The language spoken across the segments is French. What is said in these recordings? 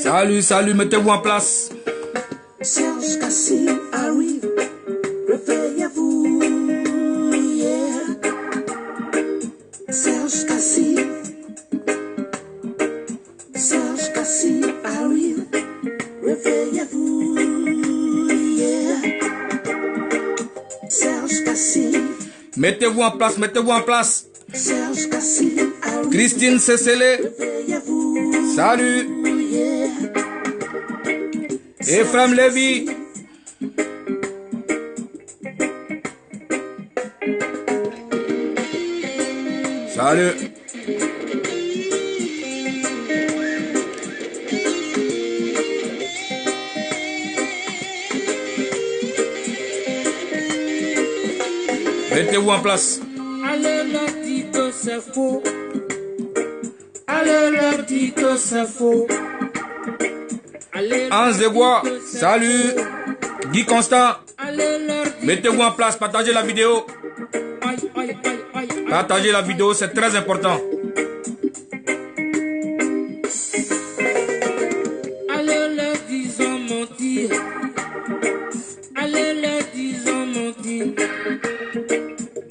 Salut, salut, mettez-vous en place. Serge Cassie arrive, réveillez-vous, yeah. Serge Cassie arrive, réveillez-vous, yeah. Serge Cassie. Mettez-vous en place, mettez-vous en place. Serge Cassie arrive. Christine Cécélé. Réveillez-vous. Salut. Yeah. Ephraim Lévy. Salut. Mettez-vous en place. Allez leur dire que c'est faux. Allez leur dire que c'est faux. Hans de Bois, salut. Guy Constant, Allez leur dire. mettez-vous en place, partagez la vidéo. Aïe, aïe, aïe, aïe, aïe. Partagez la vidéo, c'est très important. Allez leur disons mentir. Allez leur disons mentir.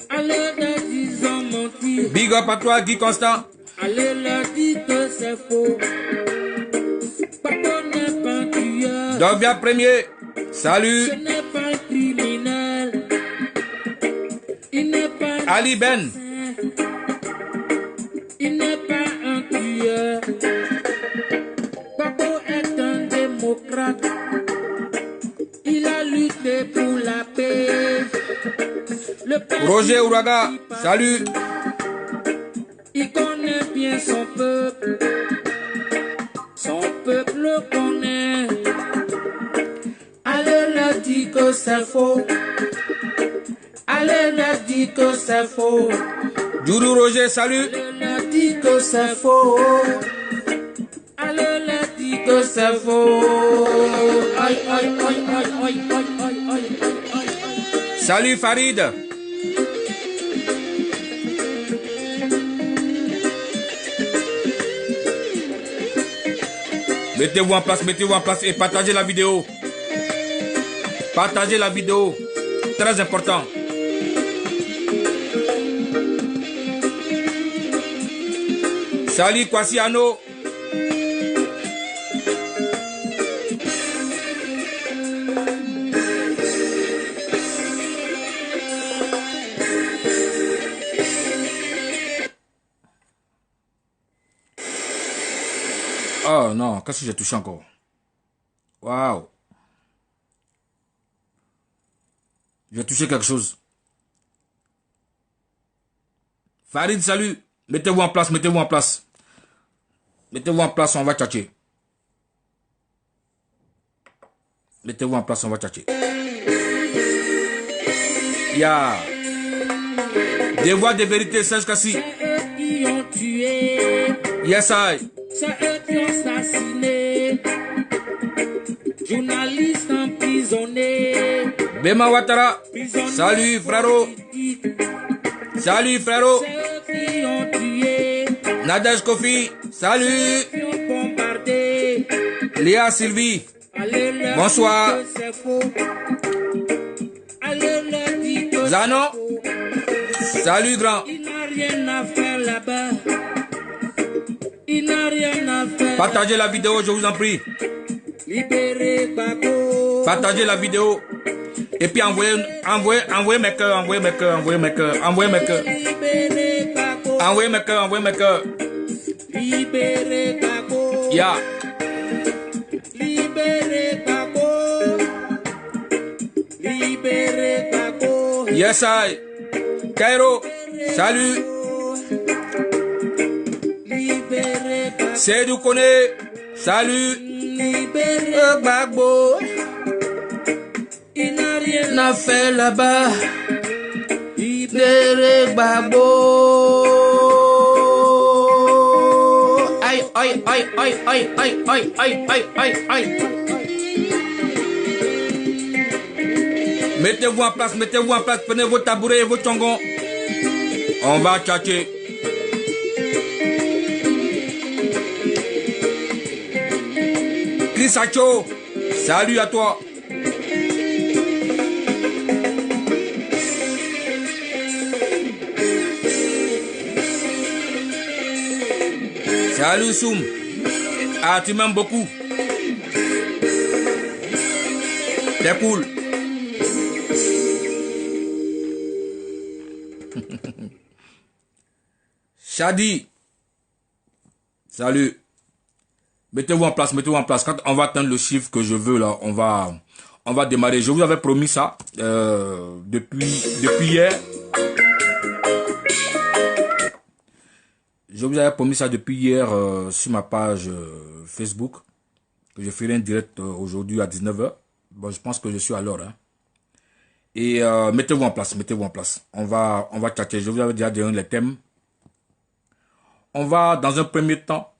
Allez leur disons mentir. Big up à toi, Guy Constant. Allez leur dire que c'est faux. Papa n'est pas un tueur. Dobia Premier, salut. Ce n'est pas un criminel. Il n'est pas un Ali Ben, assassin. Il n'est pas un tueur. Papa est un démocrate. Il a lutté pour la paix. Le peuple Roger Ouraga, salut. il connaît bien son peuple. Son peuple le connaît. Allez leur dire que c'est faux. Allez leur dire que c'est faux. Doudou Roger, salut. Allez leur dire que c'est faux. Allez leur dire que c'est faux. Aïe, aïe, aïe, aïe, aïe, aïe, aïe, aïe, aïe. Salut Farid. Mettez-vous en place et partagez la vidéo. Partagez la vidéo. Très important. Salut Kwasiano. Oh non, qu'est-ce que j'ai touché encore? Waouh. J'ai touché quelque chose. Farid, salut. Mettez-vous en place, mettez-vous en place. Mettez-vous en place, on va tchatcher. Mettez-vous en place, on va tchatcher. Ya. Des voix de vérité, Serge Cassie. C'est eux qui ont tué. Yes, I. C'est eux qui ont assassiné. Journalistes emprisonnés. Bema Ouattara. Prisonniers Salut, frérot. politiques. Salut, frérot. C'est eux qui ont tué. Nadège Kofi. Salut. Qui ont bombardé. Léa Sylvie. Allez leur Bonsoir. dire que c'est faux. Allez leur dire que Zano. c'est faux. Salut, grand. Il n'a rien à faire là-bas. Il n'a rien à faire. Partagez la vidéo, je vous en prie. Libérez Bako. Partagez la vidéo. Et puis envoyez mes cœurs, envoyez mes cœurs. Libérez Bako. Envoyez mes cœurs. Libérez Bako. Ya. Libérez Bako. Libérez Bako. Yes, I. Cairo. Salut. Libérez Bako. Seydou Kone. Salut. Libérez Gbagbo. Il n'a rien N'a fait là-bas. Libérez Gbagbo. Aïe, aïe, aïe, aïe, aïe, aïe, aïe, aïe, aïe, aïe, aïe. Mettez-vous en place, prenez vos tabourets et vos tchongons. On va tchatcher. Chris Acho, salut à toi. Salut Soum. Ah, tu m'aimes beaucoup. T'es cool. Shadi. Salut. Mettez-vous en place, mettez-vous en place. Quand on va atteindre le chiffre que je veux, là, on va démarrer. Je vous avais promis ça depuis hier. Je vous avais promis ça depuis hier sur ma page Facebook. Que je ferai un direct aujourd'hui à 19 h. Bon, je pense que je suis à l'heure. Hein. Et mettez-vous en place, mettez-vous en place. On va chatter. Je vous avais déjà donné les thèmes. On va, dans un premier temps,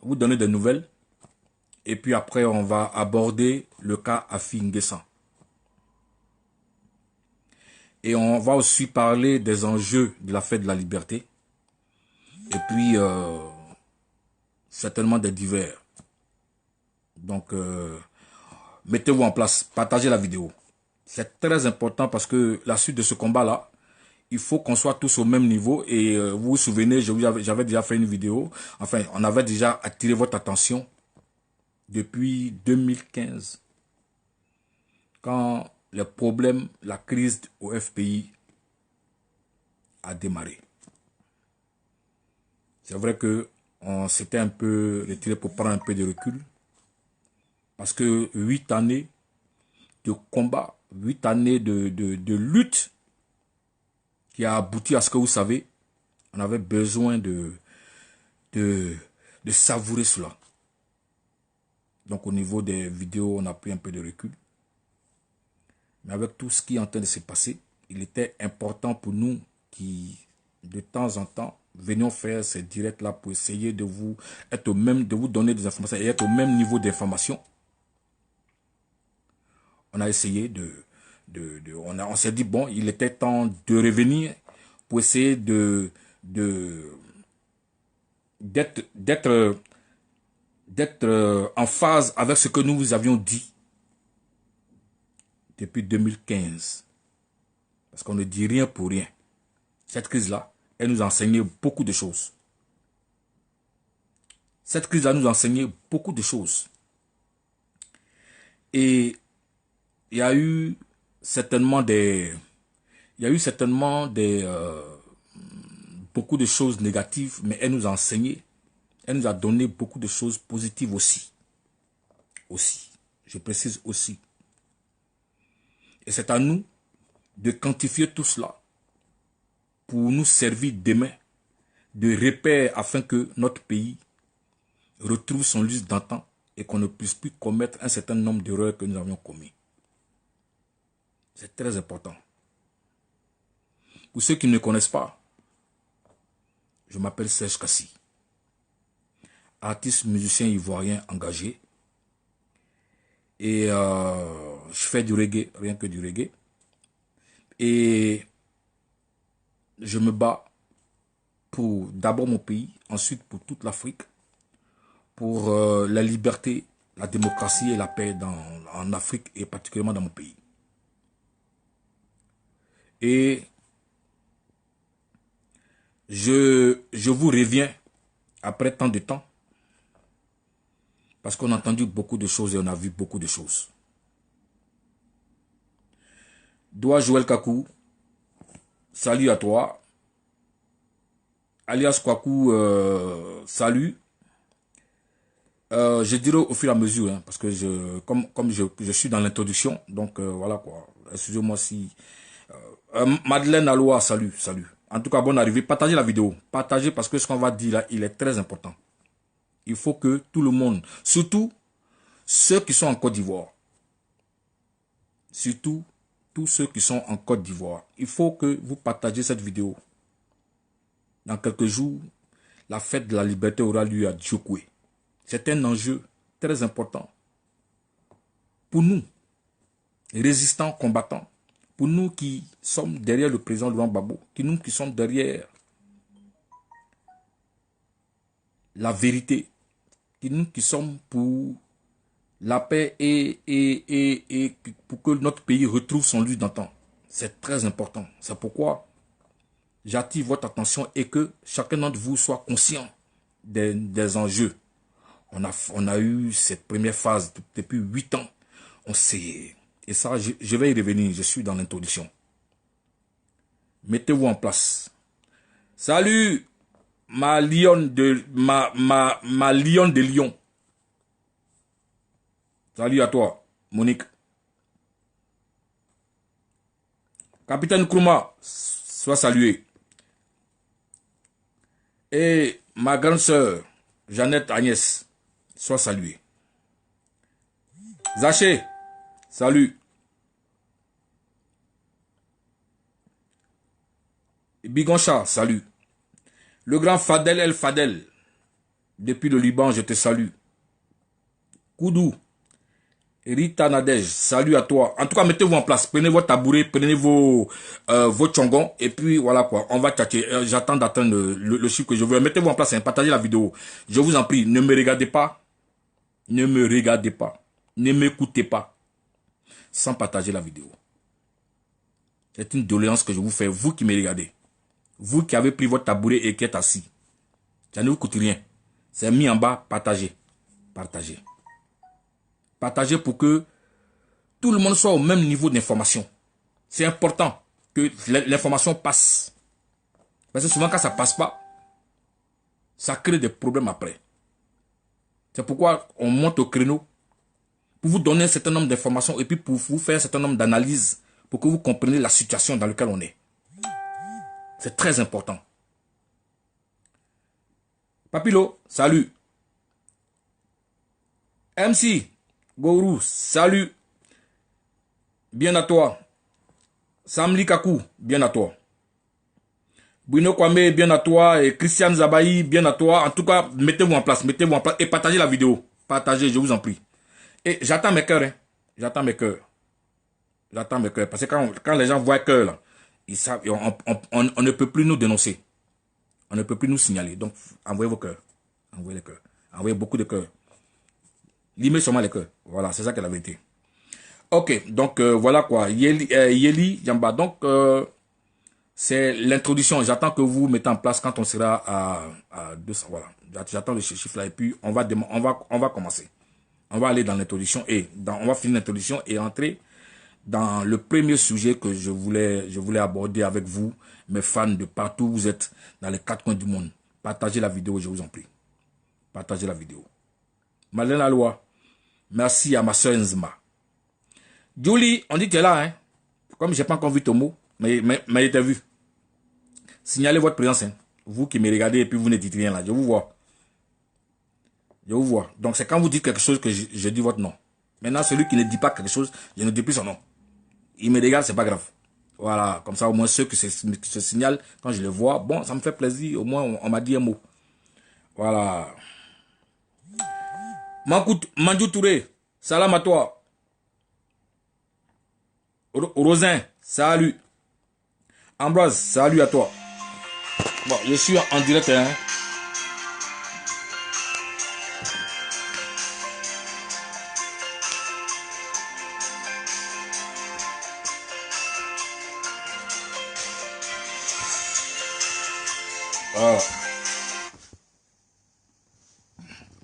vous donner des nouvelles. Et puis après, on va aborder le cas Afi N'Guessan. Et on va aussi parler des enjeux de la fête de la liberté. Et puis, certainement des divers. Donc, mettez-vous en place. Partagez la vidéo. C'est très important parce que la suite de ce combat-là, il faut qu'on soit tous au même niveau. Et vous vous souvenez, j'avais déjà fait une vidéo. Enfin, on avait déjà attiré votre attention depuis 2015. Quand le problème, la crise au FPI a démarré. C'est vrai qu'on s'était un peu retiré pour prendre un peu de recul. Parce que 8 années de combat, 8 années de lutte qui a abouti à ce que vous savez, on avait besoin de savourer cela. Donc au niveau des vidéos, on a pris un peu de recul. Mais avec tout ce qui est en train de se passer, il était important pour nous qui, de temps en temps, venions faire ces directs-là pour essayer de vous être au même, de vous donner des informations et être au même niveau d'information. On a essayé on s'est dit, bon, il était temps de revenir pour essayer d'être en phase avec ce que nous vous avions dit depuis 2015. Parce qu'on ne dit rien pour rien. Cette crise-là, elle nous a enseigné beaucoup de choses. Cette crise-là nous a enseigné beaucoup de choses. Et il y a eu certainement beaucoup de choses négatives, mais elle nous a enseigné, elle nous a donné beaucoup de choses positives aussi. Je précise aussi. Et c'est à nous de quantifier tout cela pour nous servir demain de repère afin que notre pays retrouve son lustre d'antan et qu'on ne puisse plus commettre un certain nombre d'erreurs que nous avions commis. C'est très important. Pour ceux qui ne me connaissent pas, je m'appelle Serge Kassi, artiste musicien ivoirien engagé. Et je fais du reggae, rien que du reggae. Et je me bats pour d'abord mon pays, ensuite pour toute l'Afrique, pour la liberté, la démocratie et la paix en Afrique et particulièrement dans mon pays. Et je vous reviens après tant de temps parce qu'on a entendu beaucoup de choses et on a vu beaucoup de choses. Doua Joël Kakou, salut à toi. Alias Kwaku, salut. Je dirai au fur et à mesure, hein, parce que comme je suis dans l'introduction, donc voilà quoi. Excusez-moi si... Madeleine Aloua, salut. En tout cas, bonne arrivée. Partagez la vidéo. Partagez parce que ce qu'on va dire là, il est très important. Il faut que tout le monde, surtout ceux qui sont en Côte d'Ivoire, surtout tous ceux qui sont en Côte d'Ivoire, il faut que vous partagez cette vidéo. Dans quelques jours, la fête de la liberté aura lieu à Djokoué. C'est un enjeu très important pour nous, résistants, combattants. Pour nous qui sommes derrière le président Laurent Gbagbo, nous qui sommes derrière la vérité, nous qui sommes pour la paix et pour que notre pays retrouve son lieu d'antan. C'est très important. C'est pourquoi j'attire votre attention et que chacun d'entre vous soit conscient des enjeux. On a eu cette première phase depuis 8 ans. On sait. Et ça, je vais y revenir. Je suis dans l'introduction. Mettez-vous en place. Salut, ma lionne de Lyon. Salut à toi, Monique. Capitaine Nkrumah, sois salué. Et ma grande sœur, Jeannette Agnès, sois saluée. Zaché, salut. Bigoncha, salut. Le grand Fadel El Fadel, depuis le Liban, je te salue. Koudou, Rita Nadej, salut à toi. En tout cas, mettez-vous en place. Prenez votre tabouret, prenez vos chongons. Et puis, voilà quoi. On va tchatcher. J'attends d'atteindre le chiffre que je veux. Mettez-vous en place et partagez la vidéo. Je vous en prie, ne me regardez pas. Ne me regardez pas. Ne m'écoutez pas. Sans partager la vidéo. C'est une doléance que je vous fais. Vous qui me regardez. Vous qui avez pris votre tabouret et qui êtes assis. Ça ne vous coûte rien. C'est mis en bas. Partagez. Partagez. Partagez pour que tout le monde soit au même niveau d'information. C'est important que l'information passe. Parce que souvent quand ça ne passe pas, ça crée des problèmes après. C'est pourquoi on monte au créneau pour vous donner un certain nombre d'informations et puis pour vous faire un certain nombre d'analyses pour que vous compreniez la situation dans laquelle on est. C'est très important. Papilo, salut. MC, Gourou, salut. Bien à toi. Samli Kakou, bien à toi. Bruno Kwame, bien à toi. Et Christian Zabaï, bien à toi. En tout cas, mettez-vous en place et partagez la vidéo. Partagez, je vous en prie. Et j'attends mes cœurs. Hein. J'attends mes cœurs. J'attends mes cœurs. Parce que quand les gens voient cœur, là, ils savent, on ne peut plus nous dénoncer. On ne peut plus nous signaler. Donc, envoyez vos cœurs. Envoyez les cœurs. Envoyez beaucoup de cœurs. Limez seulement les cœurs. Voilà, c'est ça qu'elle avait été. Ok, donc voilà quoi. Yeli Jamba. Donc, c'est l'introduction. J'attends que vous mettez en place quand on sera à 200. Voilà. J'attends le chiffre là et puis on va commencer. On va aller dans l'introduction on va finir l'introduction et entrer dans le premier sujet que je voulais aborder avec vous, mes fans de partout où vous êtes, dans les 4 coins du monde. Partagez la vidéo, je vous en prie. Partagez la vidéo. Madeleine Aloua, merci à ma soeur Nzma. Julie, on dit que tu es là, hein. Comme je n'ai pas encore vu ton mot, mais il t'a vu. Signalez votre présence, hein. Vous qui me regardez et puis vous ne dites rien là, je vous vois. Je vous vois. Donc c'est quand vous dites quelque chose que je dis votre nom. Maintenant, celui qui ne dit pas quelque chose, je ne dis plus son nom. Il me regarde, c'est pas grave. Voilà, comme ça au moins ceux qui se signalent, quand je les vois, bon, ça me fait plaisir, au moins on m'a dit un mot. Voilà. Mandjou Touré, salam à toi. Rosin, salut. Ambroise, salut à toi. Bon, je suis en direct, hein.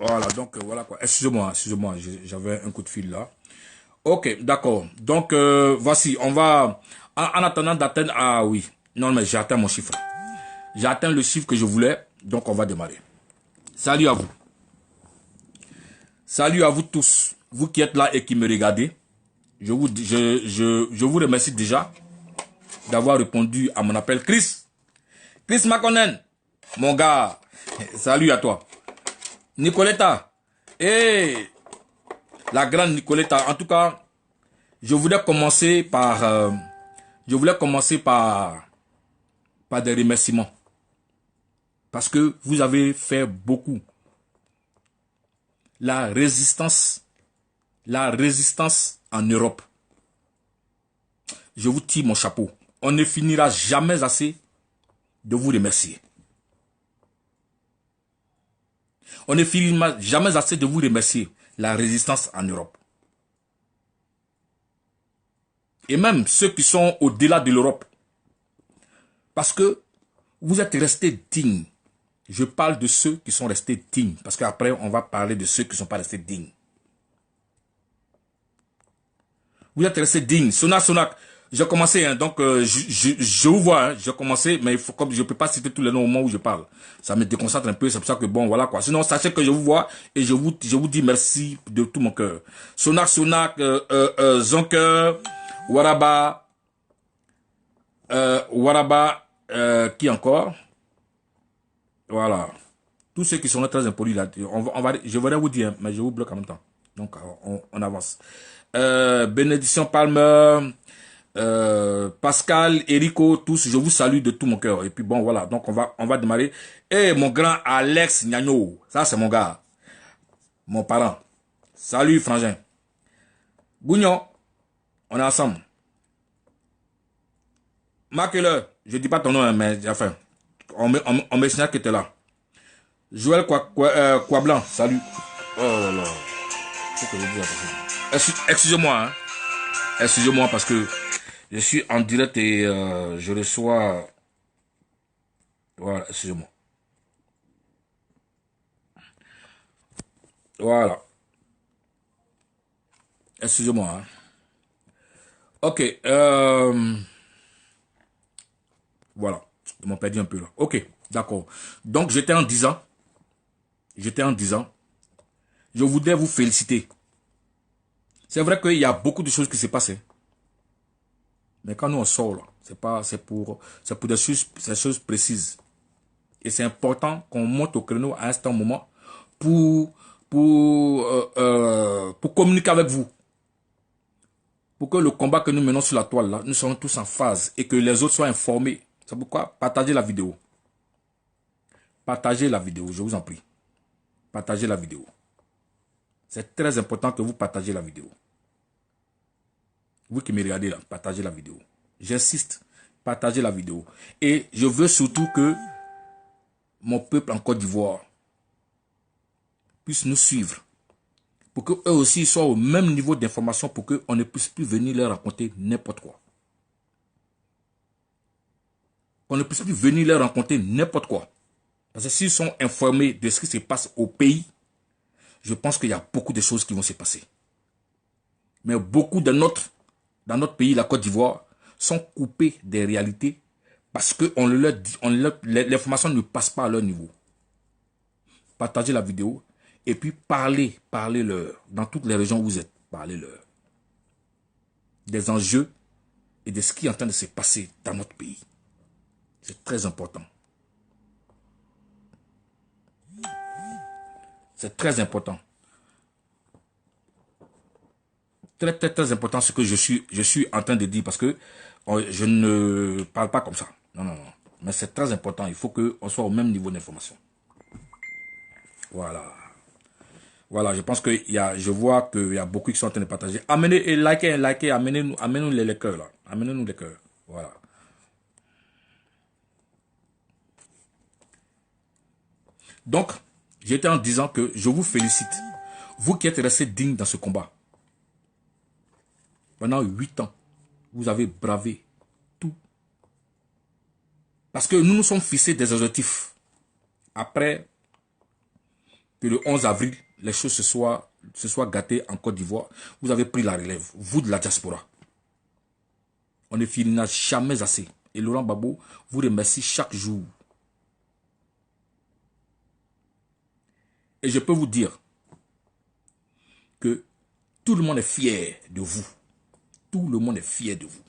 Voilà, donc voilà quoi. Excusez-moi, j'avais un coup de fil là. Ok, d'accord. Donc voici, on va en attendant d'atteindre. Ah oui, non mais j'ai atteint mon chiffre. J'ai atteint le chiffre que je voulais, donc on va démarrer. Salut à vous. Salut à vous tous, vous qui êtes là et qui me regardez. Je vous remercie déjà d'avoir répondu à mon appel. Chris Makonnen, mon gars, salut à toi. Nicoletta, la grande Nicoletta. En tout cas, je voulais commencer par des remerciements. Parce que vous avez fait beaucoup. La résistance en Europe. Je vous tire mon chapeau. On ne finira jamais assez de vous remercier. On ne finira jamais assez de vous remercier. La résistance en Europe. Et même ceux qui sont au-delà de l'Europe. Parce que vous êtes restés dignes. Je parle de ceux qui sont restés dignes. Parce qu'après, on va parler de ceux qui ne sont pas restés dignes. Vous êtes restés dignes. Sonak. J'ai commencé, hein, donc je vous vois, hein, j'ai commencé, mais il faut, comme je ne peux pas citer tous les noms au moment où je parle. Ça me déconcentre un peu, c'est pour ça que bon, voilà quoi. Sinon, sachez que je vous vois et je vous dis merci de tout mon cœur. Sonak, Zonker, Waraba, qui encore? Voilà. Tous ceux qui sont là très impolis là, je voudrais vous dire, mais je vous bloque en même temps. Donc, on avance. Bénédiction Palmer, Pascal, Erico, tous, je vous salue de tout mon cœur. Et puis bon, voilà, donc on va démarrer. Et mon grand Alex Nyagno, ça c'est mon gars, mon parent. Salut frangin. Gougnon, on est ensemble. Marque-le, je dis pas ton nom, mais enfin, on me signale que tu es là. Joël quoi blanc, salut. Oh là là. Faut que je dise attention. Excusez-moi, hein. Excusez-moi parce que je suis en direct et je reçois... Voilà, excusez-moi. Voilà. Excusez-moi. Hein. Ok. Voilà. Ils m'ont perdu un peu là. Ok, d'accord. Donc, j'étais en disant, je voudrais vous féliciter. C'est vrai qu'il y a beaucoup de choses qui se passent. Mais quand nous on sort là, c'est pour des choses précises. Et c'est important qu'on monte au créneau à un certain moment pour communiquer avec vous. Pour que le combat que nous menons sur la toile là, nous soyons tous en phase et que les autres soient informés. C'est pourquoi partagez la vidéo. Partagez la vidéo, je vous en prie. Partagez la vidéo. C'est très important que vous partagez la vidéo. Vous qui me regardez là, partagez la vidéo. J'insiste, partagez la vidéo. Et je veux surtout que mon peuple en Côte d'Ivoire puisse nous suivre. Pour qu'eux aussi soient au même niveau d'information pour qu'on ne puisse plus venir leur raconter n'importe quoi. Qu'on ne puisse plus venir leur raconter n'importe quoi. Parce que s'ils sont informés de ce qui se passe au pays, je pense qu'il y a beaucoup de choses qui vont se passer. Mais beaucoup dans notre pays, la Côte d'Ivoire, sont coupés des réalités parce que l'information ne passe pas à leur niveau. Partagez la vidéo et puis parlez-leur dans toutes les régions où vous êtes. Parlez-leur des enjeux et de ce qui est en train de se passer dans notre pays. C'est très important. C'est très important. Très, très, très important ce que je suis en train de dire parce que je ne parle pas comme ça. Non, non, non. Mais c'est très important. Il faut qu'on soit au même niveau d'information. Voilà. Voilà, je pense que je vois qu'il y a beaucoup qui sont en train de partager. Amenez et likez, amenez-nous les cœurs là. Amenez-nous les cœurs. Voilà. Donc, j'étais en disant que je vous félicite. Vous qui êtes restés dignes dans ce combat. Pendant 8 ans, vous avez bravé tout. Parce que nous nous sommes fixés des objectifs. Après que le 11 avril, les choses se soient gâtées en Côte d'Ivoire, vous avez pris la relève, vous de la diaspora. On ne finira jamais assez. Et Laurent Gbagbo vous remercie chaque jour. Et je peux vous dire que tout le monde est fier de vous. Tout le monde est fier de vous.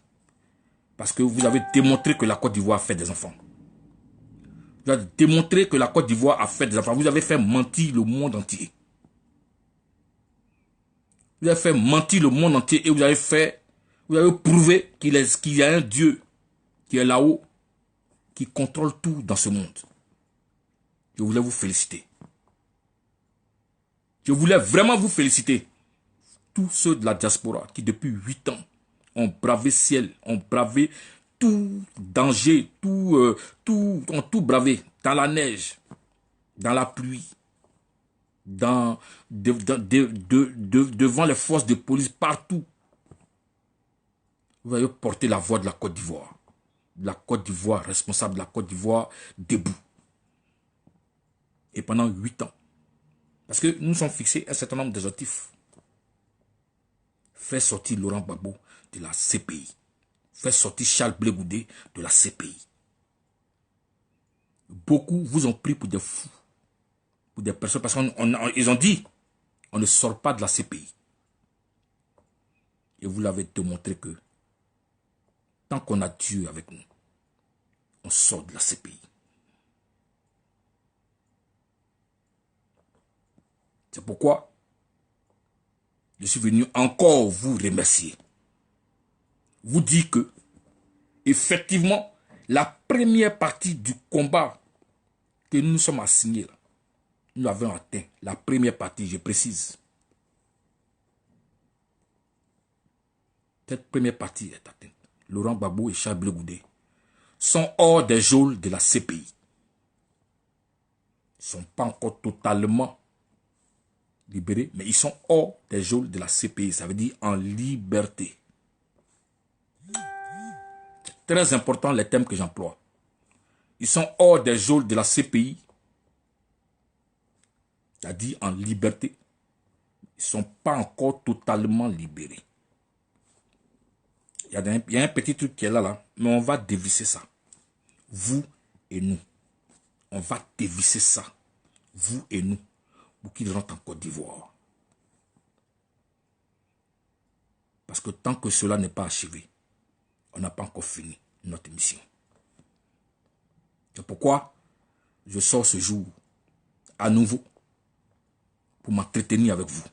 Parce que vous avez démontré que la Côte d'Ivoire a fait des enfants. Vous avez démontré que la Côte d'Ivoire a fait des enfants. Vous avez fait mentir le monde entier. Vous avez fait mentir le monde entier et vous avez prouvé qu'il y a un Dieu qui est là-haut, qui contrôle tout dans ce monde. Je voulais vous féliciter. Je voulais vraiment vous féliciter. Tous ceux de la diaspora qui depuis 8 ans ont bravé ciel, ont bravé tout danger, ont tout bravé dans la neige, dans la pluie, devant les forces de police partout. Vous allez porter la voix de la Côte d'Ivoire. La Côte d'Ivoire, responsable de la Côte d'Ivoire, debout. Et pendant 8 ans. Parce que nous sommes fixés un certain nombre d'objectifs. Faire sortir Laurent Gbagbo de la CPI. Faire sortir Charles Blé Goudé de la CPI. Beaucoup vous ont pris pour des fous. Pour des personnes. Parce qu'ils ont dit, on ne sort pas de la CPI. Et vous l'avez démontré que tant qu'on a Dieu avec nous, on sort de la CPI. C'est pourquoi je suis venu encore vous remercier. Vous dire que, effectivement, la première partie du combat que nous nous sommes assignés, là, nous avons atteint. La première partie, je précise. Cette première partie est atteinte. Laurent Gbagbo et Charles Blé Goudé sont hors des geôles de la CPI. Ils ne sont pas encore totalement libérés, mais ils sont hors des geôles de la CPI. Ça veut dire en liberté. C'est très important les thèmes que j'emploie. Ils sont hors des geôles de la CPI. C'est-à-dire en liberté. Ils ne sont pas encore totalement libérés. Il y a un petit truc qui est là, mais on va dévisser ça. Vous et nous. On va dévisser ça. Vous et nous. Pour qu'ils rentrent en Côte d'Ivoire. Parce que tant que cela n'est pas achevé, on n'a pas encore fini notre mission. C'est pourquoi je sors ce jour à nouveau pour m'entretenir avec vous.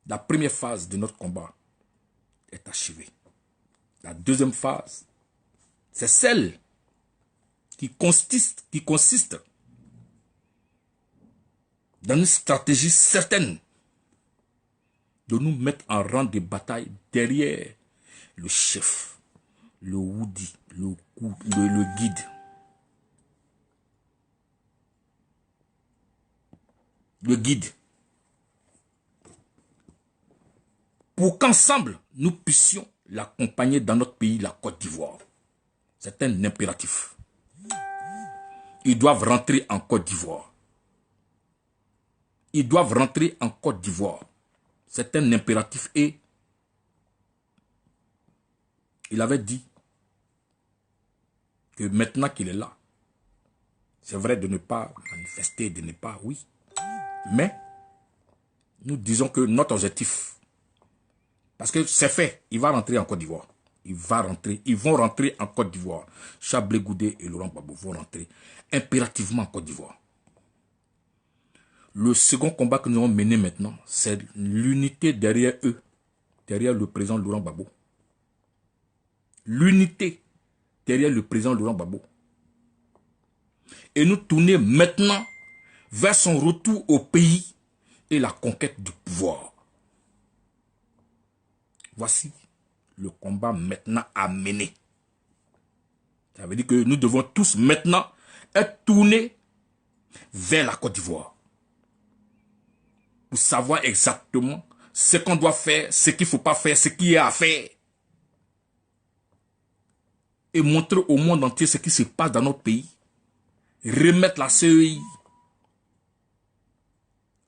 La première phase de notre combat est achevée. La deuxième phase, c'est celle qui consiste dans une stratégie certaine de nous mettre en rang de bataille derrière le chef, le Woody, le guide. Le guide. Pour qu'ensemble, nous puissions l'accompagner dans notre pays, la Côte d'Ivoire. C'est un impératif. Ils doivent rentrer en Côte d'Ivoire. Ils doivent rentrer en Côte d'Ivoire. C'est un impératif et il avait dit que maintenant qu'il est là, c'est vrai de ne pas manifester, de ne pas, oui. Mais nous disons que notre objectif, parce que c'est fait, il va rentrer en Côte d'Ivoire. Ils vont rentrer en Côte d'Ivoire. Charles Blé Goudé et Laurent Gbagbo vont rentrer impérativement en Côte d'Ivoire. Le second combat que nous allons mener maintenant, c'est l'unité derrière eux, derrière le président Laurent Gbagbo. L'unité derrière le président Laurent Gbagbo. Et nous tourner maintenant vers son retour au pays et la conquête du pouvoir. Voici le combat maintenant à mener. Ça veut dire que nous devons tous maintenant être tournés vers la Côte d'Ivoire. Pour savoir exactement ce qu'on doit faire, ce qu'il ne faut pas faire, ce qu'il y a à faire. Et montrer au monde entier ce qui se passe dans notre pays. Remettre la CEI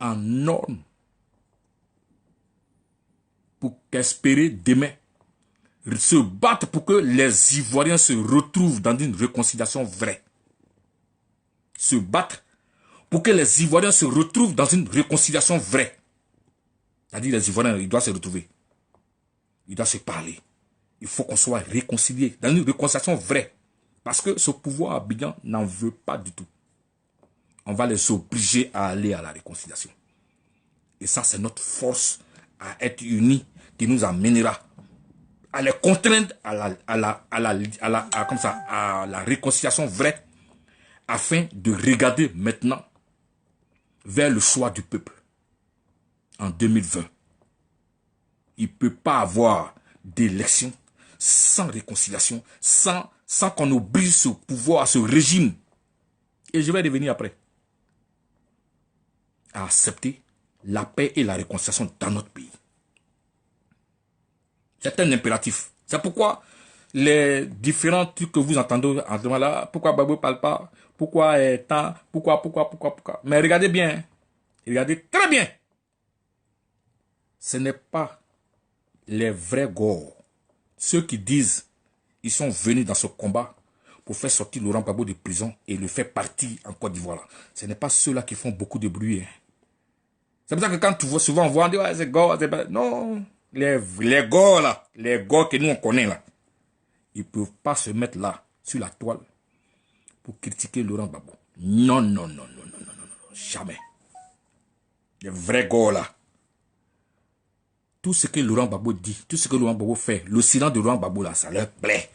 en norme. Pour qu'espérer demain se battre pour que les Ivoiriens se retrouvent dans une réconciliation vraie. Se battre pour que les Ivoiriens se retrouvent dans une réconciliation vraie. C'est-à-dire les Ivoiriens, ils doivent se retrouver. Ils doivent se parler. Il faut qu'on soit réconciliés dans une réconciliation vraie. Parce que ce pouvoir Abidjan n'en veut pas du tout. On va les obliger à aller à la réconciliation. Et ça, c'est notre force à être unis qui nous amènera à les contraindre à la réconciliation vraie afin de regarder maintenant vers le choix du peuple en 2020. Il ne peut pas avoir d'élection sans réconciliation, sans qu'on oblige ce pouvoir, ce régime Et je vais revenir après. À accepter la paix et la réconciliation dans notre pays. C'est un impératif. C'est pourquoi les différents trucs que vous entendez en ce moment-là, pourquoi Babou ne parle pas, pourquoi tant, pourquoi. Mais regardez bien, hein. Regardez très bien. Ce n'est pas les vrais Gors. Ceux qui disent ils sont venus dans ce combat pour faire sortir Laurent Gbagbo de prison et le faire partir en Côte d'Ivoire. Ce n'est pas ceux-là qui font beaucoup de bruit. Hein. C'est pour ça que quand tu vois souvent, on voit, on dit, ouais, c'est Gors, non, les Gors là, les Gors que nous on connaît là, ils ne peuvent pas se mettre là, sur la toile, pour critiquer Laurent Gbagbo. Non, jamais. Les vrais Gors là. Tout ce que Laurent Gbagbo dit, tout ce que Laurent Gbagbo fait, le silence de Laurent Gbagbo là, ça leur plaît.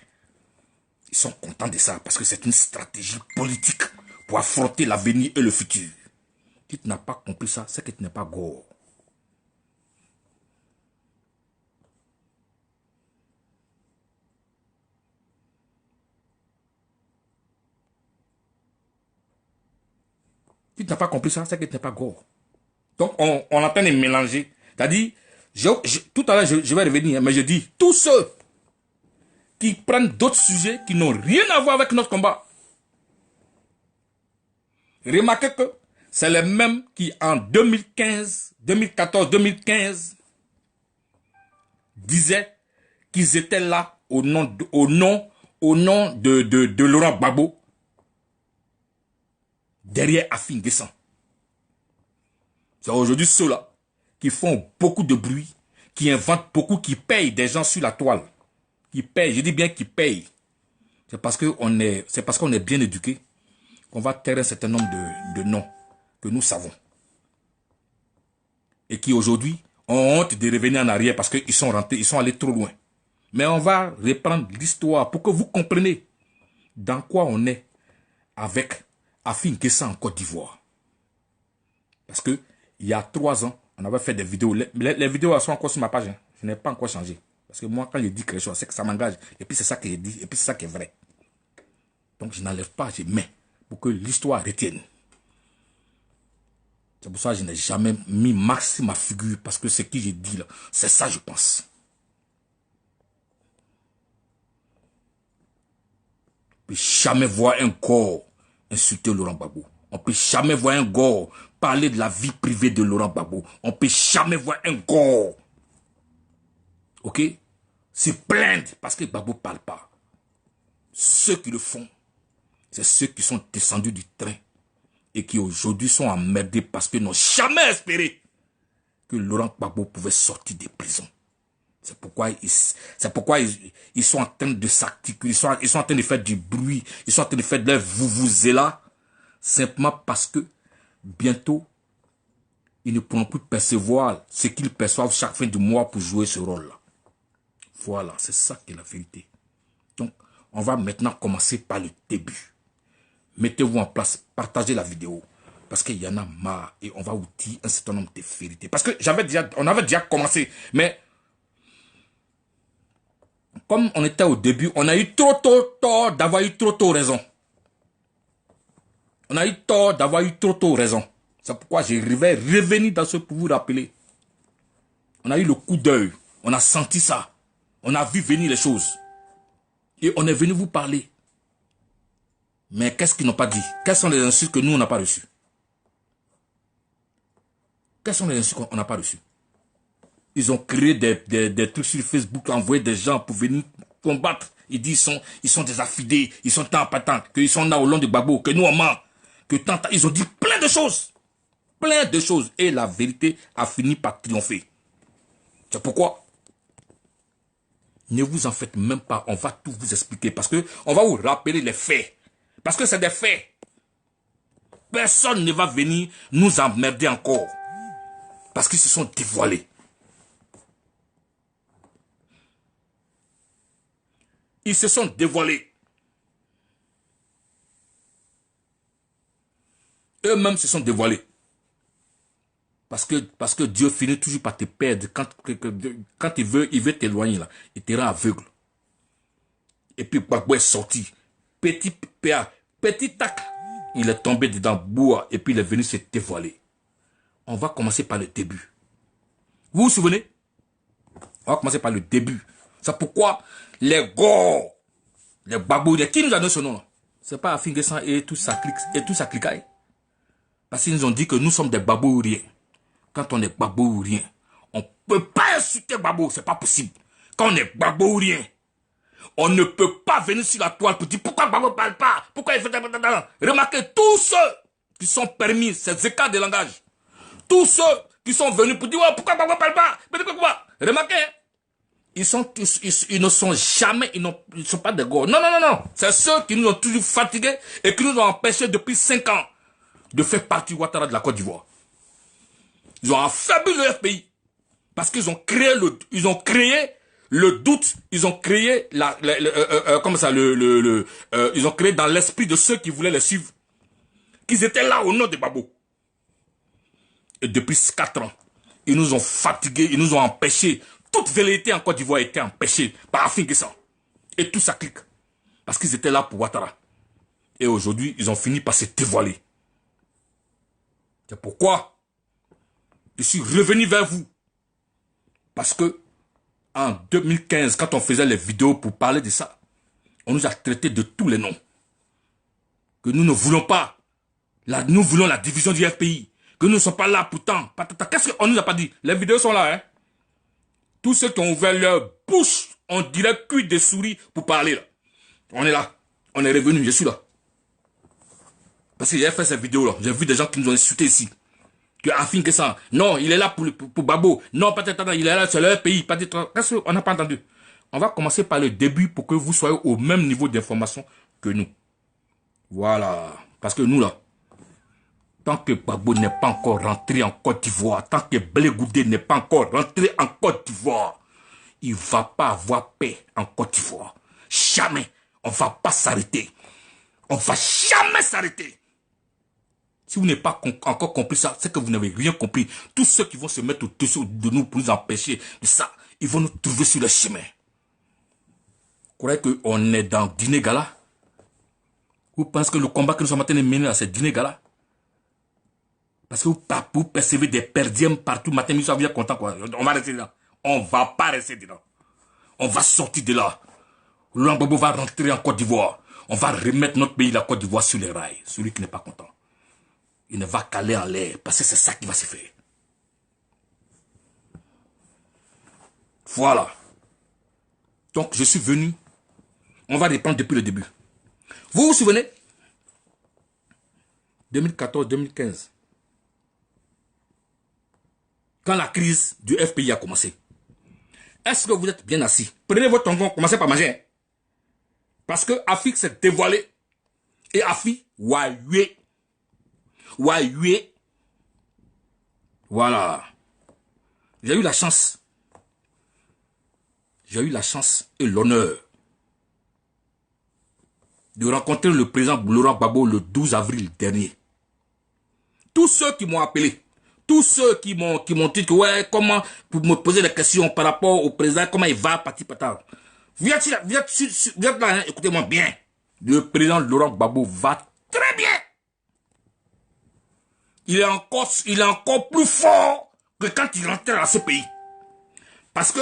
Ils sont contents de ça parce que c'est une stratégie politique pour affronter l'avenir et le futur. Si tu n'as pas compris ça, c'est que tu n'es pas Gors. Si tu n'as pas compris ça, c'est que tu n'es pas Gors. Donc on est en train de mélanger. C'est-à-dire, tout à l'heure je vais revenir, mais je dis, tous ceux qui prennent d'autres sujets qui n'ont rien à voir avec notre combat. Remarquez que c'est les mêmes qui en 2015, 2014, 2015 disaient qu'ils étaient là au nom de Laurent Gbagbo derrière Afin Guessan. C'est aujourd'hui ceux-là qui font beaucoup de bruit, qui inventent beaucoup, qui payent des gens sur la toile. Qui payent, je dis bien qui payent. C'est parce qu'on est bien éduqué qu'on va taire un certain nombre de noms que nous savons. Et qui aujourd'hui ont honte de revenir en arrière parce qu'ils sont rentrés, ils sont allés trop loin. Mais on va reprendre l'histoire pour que vous compreniez dans quoi on est avec Afin Guessan en Côte d'Ivoire. Parce que il y a 3 ans, on avait fait des vidéos. Les vidéos sont encore sur ma page. Hein. Je n'ai pas encore changé. Parce que moi, quand je dis quelque chose, c'est que ça m'engage. Et puis c'est ça que je dis. Et puis c'est ça qui est vrai. Donc je n'enlève pas, je mets pour que l'histoire retienne. C'est pour ça que je n'ai jamais mis max sur ma figure. Parce que ce que j'ai dit là, c'est ça je pense. On ne peut jamais voir un corps insulter Laurent Gbagbo. On ne peut jamais voir un Gors parler de la vie privée de Laurent Gbagbo. On ne peut jamais voir un Gors, ok, se plaindre parce que Gbagbo ne parle pas. Ceux qui le font, c'est ceux qui sont descendus du train et qui aujourd'hui sont emmerdés parce qu'ils n'ont jamais espéré que Laurent Gbagbo pouvait sortir des prisons. C'est pourquoi ils sont en train de s'articuler, ils sont en train de faire du bruit, ils sont en train de faire de leur vous-vous-zéla. Simplement parce que bientôt, ils ne pourront plus percevoir ce qu'ils perçoivent chaque fin du mois pour jouer ce rôle-là. Voilà, c'est ça qui est la vérité. Donc, on va maintenant commencer par le début. Mettez-vous en place, partagez la vidéo. Parce qu'il y en a marre et on va vous dire un certain nombre de vérités. Parce que on avait déjà commencé, mais comme on était au début, on a eu trop tort d'avoir eu trop tôt raison. On a eu tort d'avoir eu trop tôt raison. C'est pourquoi je vais revenir dans ce pour vous rappeler. On a eu le coup d'œil. On a senti ça. On a vu venir les choses. Et on est venu vous parler. Mais qu'est-ce qu'ils n'ont pas dit? Quelles sont les insultes que nous, on n'a pas reçues? Quelles sont les insultes qu'on n'a pas reçues? Ils ont créé des trucs sur Facebook, envoyé des gens pour venir combattre. Ils disent ils sont des affidés, ils sont tant patents, qu'ils sont là au long de Gbagbo, que nous on ment. Ils ont dit plein de choses. Plein de choses. Et la vérité a fini par triompher. C'est pourquoi ne vous en faites même pas. On va tout vous expliquer. Parce que on va vous rappeler les faits. Parce que c'est des faits. Personne ne va venir nous emmerder encore. Parce qu'ils se sont dévoilés. Ils se sont dévoilés. Eux-mêmes se sont dévoilés. Parce que Dieu finit toujours par te perdre. Quand il veut t'éloigner là, il te rend aveugle. Et puis Gbagbo est sorti. Petit tac. Il est tombé dedans, bois, et puis il est venu se dévoiler. On va commencer par le début. Vous vous souvenez? On va commencer par le début. C'est pourquoi les Gors, les Babou, qui nous a donné ce nom-là? C'est pas Afingessan et tout ça cliquaille. Parce qu'ils nous ont dit que nous sommes des Babouriens. Quand on est Babourien, on ne peut pas insulter Babou, c'est pas possible. Quand on est Babourien, on ne peut pas venir sur la toile pour dire pourquoi Babou ne parle pas, pourquoi il fait... Remarquez, tous ceux qui sont permis, ces écarts de langage, tous ceux qui sont venus pour dire oh, pourquoi Babou ne parle pas, remarquez, ils ne sont jamais, ils ne sont pas des gars. Non. C'est ceux qui nous ont toujours fatigués et qui nous ont empêchés depuis 5 ans de faire partie Ouattara de la Côte d'Ivoire. Ils ont affaibli le FPI parce qu'ils ont créé le doute, ils ont créé ils ont créé dans l'esprit de ceux qui voulaient les suivre qu'ils étaient là au nom de Babou. Et depuis 4 ans, ils nous ont fatigués, ils nous ont empêchés. Toute velléité en Côte d'Ivoire était empêchée par Afingessan. Et tout ça clique. Parce qu'ils étaient là pour Ouattara. Et aujourd'hui, ils ont fini par se dévoiler. C'est pourquoi je suis revenu vers vous. Parce que en 2015, quand on faisait les vidéos pour parler de ça, on nous a traités de tous les noms. Que nous ne voulons pas. Nous voulons la division du FPI. Que nous ne sommes pas là pourtant. Qu'est-ce qu'on nous a pas dit? Les vidéos sont là, hein. Tous ceux qui ont ouvert leur bouche, on dirait cuit des souris pour parler là. On est là. On est revenu, je suis là. Parce que j'ai fait cette vidéo là. J'ai vu des gens qui nous ont insultés ici. Que Afingessan, non, il est là pour Babou. Non, peut-être, il est là, c'est leur pays. Qu'est-ce qu'on n'a pas entendu? On va commencer par le début pour que vous soyez au même niveau d'information que nous. Voilà. Parce que nous là, tant que Babou n'est pas encore rentré en Côte d'Ivoire, tant que Blé Goudé n'est pas encore rentré en Côte d'Ivoire, il ne va pas avoir paix en Côte d'Ivoire. Jamais. On ne va pas s'arrêter. On ne va jamais s'arrêter. Si vous n'avez pas encore compris ça, c'est que vous n'avez rien compris. Tous ceux qui vont se mettre au-dessus de nous pour nous empêcher de ça, ils vont nous trouver sur le chemin. Vous croyez qu'on est dans Dîner Gala? Vous pensez que le combat que nous sommes en train de mener là, c'est Dîner Gala? Parce que vous percevez des perdièmes partout. Matin, nous sommes contents, quoi. On va rester là. On ne va pas rester dedans. On va sortir de là. Laurent Gbagbo va rentrer en Côte d'Ivoire. On va remettre notre pays, la Côte d'Ivoire, sur les rails. Celui qui n'est pas content, il ne va qu'aller en l'air. Parce que c'est ça qui va se faire. Voilà. Donc, je suis venu. On va reprendre depuis le début. Vous vous souvenez? 2014-2015. Quand la crise du FPI a commencé. Est-ce que vous êtes bien assis? Prenez votre tongon, commencez par manger. Parce que Afik s'est dévoilé. Et Afi, Wayue. Voilà. J'ai eu la chance. J'ai eu la chance et l'honneur de rencontrer le président Laurent Gbagbo le 12 avril dernier. Tous ceux qui m'ont appelé, tous ceux qui m'ont dit que ouais, comment, pour me poser des questions par rapport au président, comment il va, pati patard. Vous êtes là, hein, écoutez-moi bien. Le président Laurent Gbagbo va très bien. Il est encore plus fort que quand il rentrait dans ce pays. Parce que,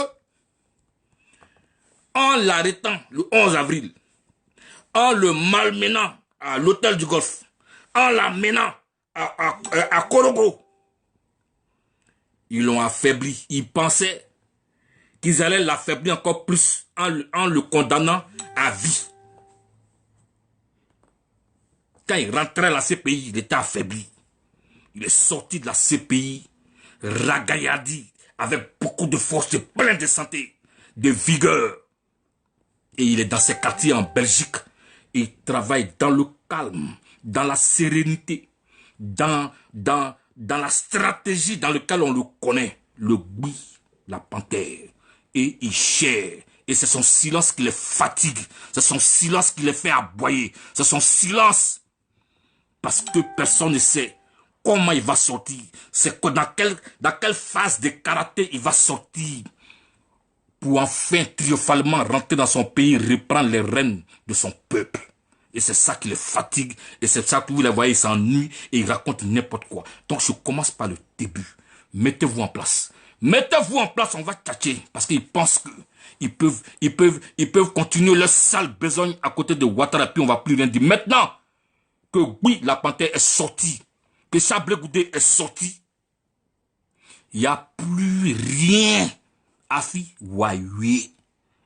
en l'arrêtant le 11 avril, en le malmenant à l'hôtel du Golfe, en l'amenant à Korogo, ils l'ont affaibli. Ils pensaient qu'ils allaient l'affaiblir encore plus en le condamnant à vie. Quand il rentrait dans la CPI, il était affaibli. Il est sorti de la CPI, ragaillardi, avec beaucoup de force, plein de santé, de vigueur. Et il est dans ses quartiers en Belgique. Il travaille dans le calme, dans la sérénité, dans la stratégie dans laquelle on le connaît. Le bui, la panthère. Et il chère. Et c'est son silence qui les fatigue. C'est son silence qui les fait aboyer. C'est son silence. Parce que personne ne sait comment il va sortir. C'est dans quelle phase de karaté il va sortir. Pour enfin triomphalement rentrer dans son pays, reprendre les rênes de son peuple. Et c'est ça qui les fatigue. Et c'est ça que vous les voyez, ils s'ennuient et ils racontent n'importe quoi. Donc je commence par le début. Mettez-vous en place. Mettez-vous en place, on va tchatcher. Parce qu'ils pensent que ils peuvent continuer leur sale besogne à côté de Ouattara. Puis on va plus rien dire. Maintenant que oui, la panthère est sortie, que Chablé Goudé est sorti, il n'y a plus rien à faire.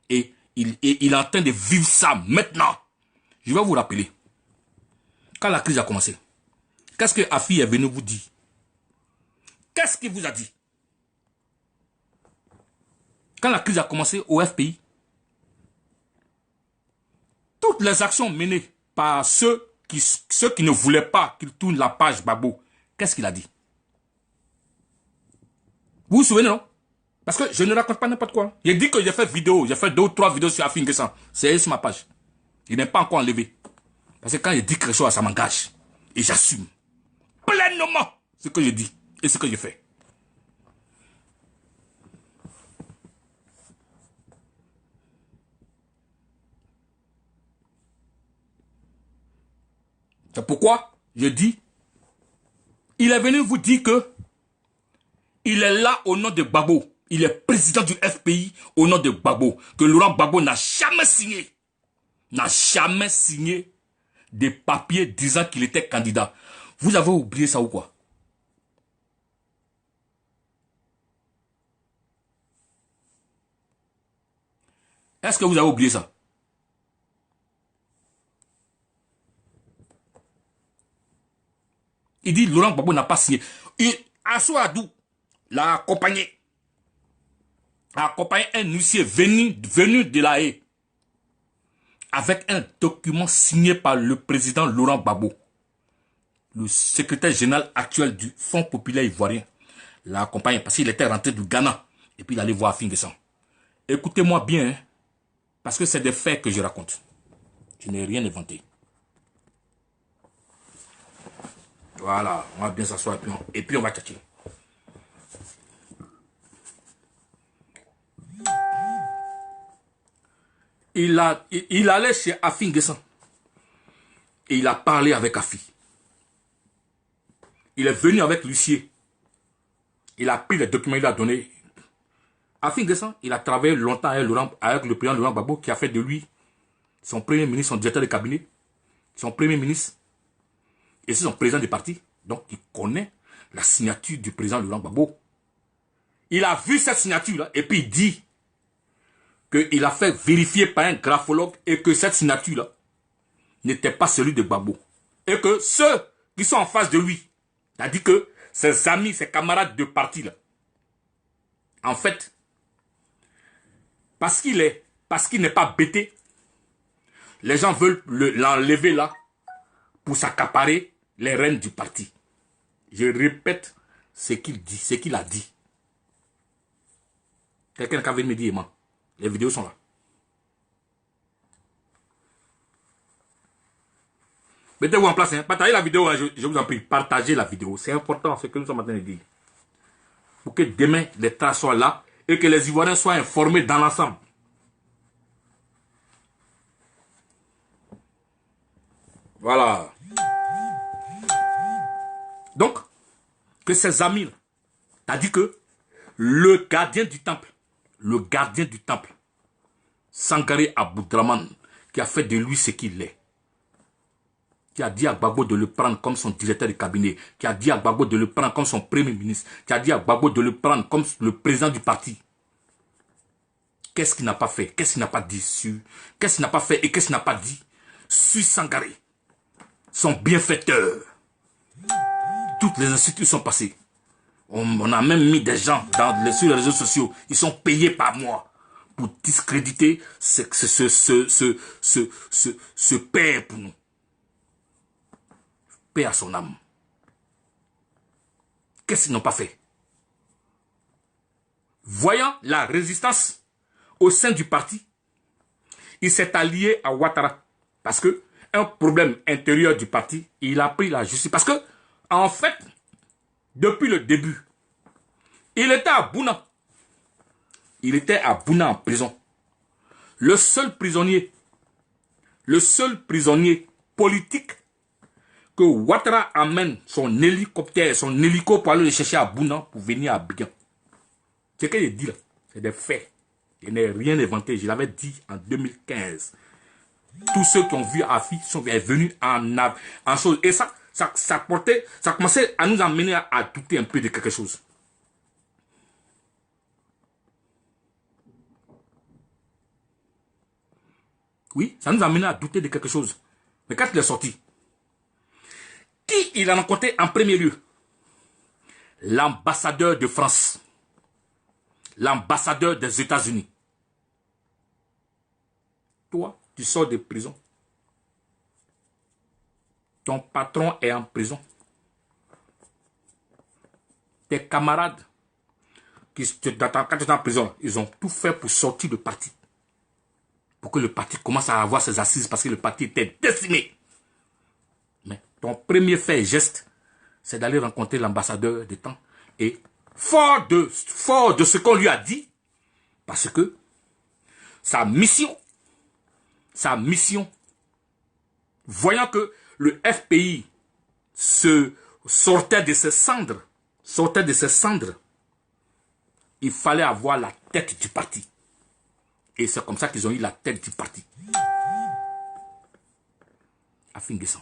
Et il est en train de vivre ça maintenant. Je vais vous rappeler. Quand la crise a commencé, qu'est-ce que Afi est venu vous dire? Qu'est-ce qu'il vous a dit? Quand la crise a commencé au FPI, toutes les actions menées par ceux qui ne voulaient pas qu'il tourne la page Gbagbo, qu'est-ce qu'il a dit? Vous vous souvenez, non? Parce que je ne raconte pas n'importe quoi. Il dit que j'ai fait vidéo, j'ai fait 2 ou 3 vidéos sur Afi N'Guessan. C'est sur ma page. Il n'est pas encore enlevé. Parce que quand il dit quelque chose, ça m'engage. Et j'assume pleinement ce que je dis et ce que je fais. C'est pourquoi je dis, il est venu vous dire que il est là au nom de Gbagbo. Il est président du FPI au nom de Gbagbo. Que Laurent Gbagbo n'a jamais signé des papiers disant qu'il était candidat. Vous avez oublié ça ou quoi? Est-ce que vous avez oublié ça? Il dit Laurent Gbagbo n'a pas signé. Assou Adou l'a accompagné. A accompagné un huissier venu de la Haye avec un document signé par le président Laurent Gbagbo, le secrétaire général actuel du Fonds populaire ivoirien. L'a accompagné parce qu'il était rentré du Ghana et puis il allait voir Afi N'Guessan. Écoutez-moi bien, hein, parce que c'est des faits que je raconte. Je n'ai rien inventé. Voilà, on va bien s'asseoir et puis on va tchatcher. Il allait chez Afi N'Guessan et il a parlé avec Afi. Il est venu avec l'huissier. Il a pris les documents, il a donné. Afi N'Guessan, il a travaillé longtemps avec le président Laurent Gbagbo qui a fait de lui son premier ministre, son directeur de cabinet, son premier ministre et c'est son président du parti. Donc il connaît la signature du président Laurent Gbagbo. Il a vu cette signature-là et puis il dit qu'il a fait vérifier par un graphologue et que cette signature-là n'était pas celui de Gbagbo. Et que ceux qui sont en face de lui, c'est-à-dire que ses amis, ses camarades de parti, là, en fait, parce qu'il n'est pas bêté, les gens veulent l'enlever là pour s'accaparer les rênes du parti. Je répète ce qu'il dit, ce qu'il a dit. Quelqu'un qui avait me dire, man. Les vidéos sont là. Mettez-vous en place. Hein. Partagez la vidéo. Hein. Je vous en prie. Partagez la vidéo. C'est important ce que nous sommes en train de dire. Pour que demain, les traces soient là et que les Ivoiriens soient informés dans l'ensemble. Voilà. Donc, que ses amis, t'as dit que le gardien du temple, Sangaré Aboudraman, qui a fait de lui ce qu'il est, qui a dit à Gbagbo de le prendre comme son directeur de cabinet, qui a dit à Gbagbo de le prendre comme son premier ministre, qui a dit à Gbagbo de le prendre comme le président du parti. Qu'est-ce qu'il n'a pas fait? Qu'est-ce qu'il n'a pas dit sur? Qu'est-ce qu'il n'a pas fait et qu'est-ce qu'il n'a pas dit sur Sangaré, son bienfaiteur? Toutes les institutions sont passées. On a même mis des gens sur les réseaux sociaux. Ils sont payés par moi pour discréditer ce père pour nous. Paix à son âme. Qu'est-ce qu'ils n'ont pas fait? Voyant la résistance au sein du parti, il s'est allié à Ouattara. Parce que un problème intérieur du parti, il a pris la justice. Parce que, en fait, depuis le début, il était à Bouna. Il était à Bouna en prison. Le seul prisonnier politique que Ouattara amène son hélicoptère, son hélico pour aller le chercher à Bouna pour venir à Abidjan. Ce qu'il dit là, c'est des faits. Je n'ai rien inventé, je l'avais dit en 2015. Tous ceux qui ont vu Afi sont venus en chose. Et ça commençait à nous amener à douter un peu de quelque chose. Oui, ça nous a amené à douter de quelque chose. Mais quand il est sorti, qui il a rencontré en premier lieu? L'ambassadeur de France. L'ambassadeur des États-Unis. Toi, tu sors de prison. Ton patron est en prison. Tes camarades, quand tu es en prison, ils ont tout fait pour sortir du parti. Pour que le parti commence à avoir ses assises parce que le parti était décimé. Mais ton premier fait et geste, c'est d'aller rencontrer l'ambassadeur des temps. Et fort de ce qu'on lui a dit, parce que sa mission, voyant que le FPI sortait de ses cendres, il fallait avoir la tête du parti. Et c'est comme ça qu'ils ont eu la tête du parti. Afin Guessan.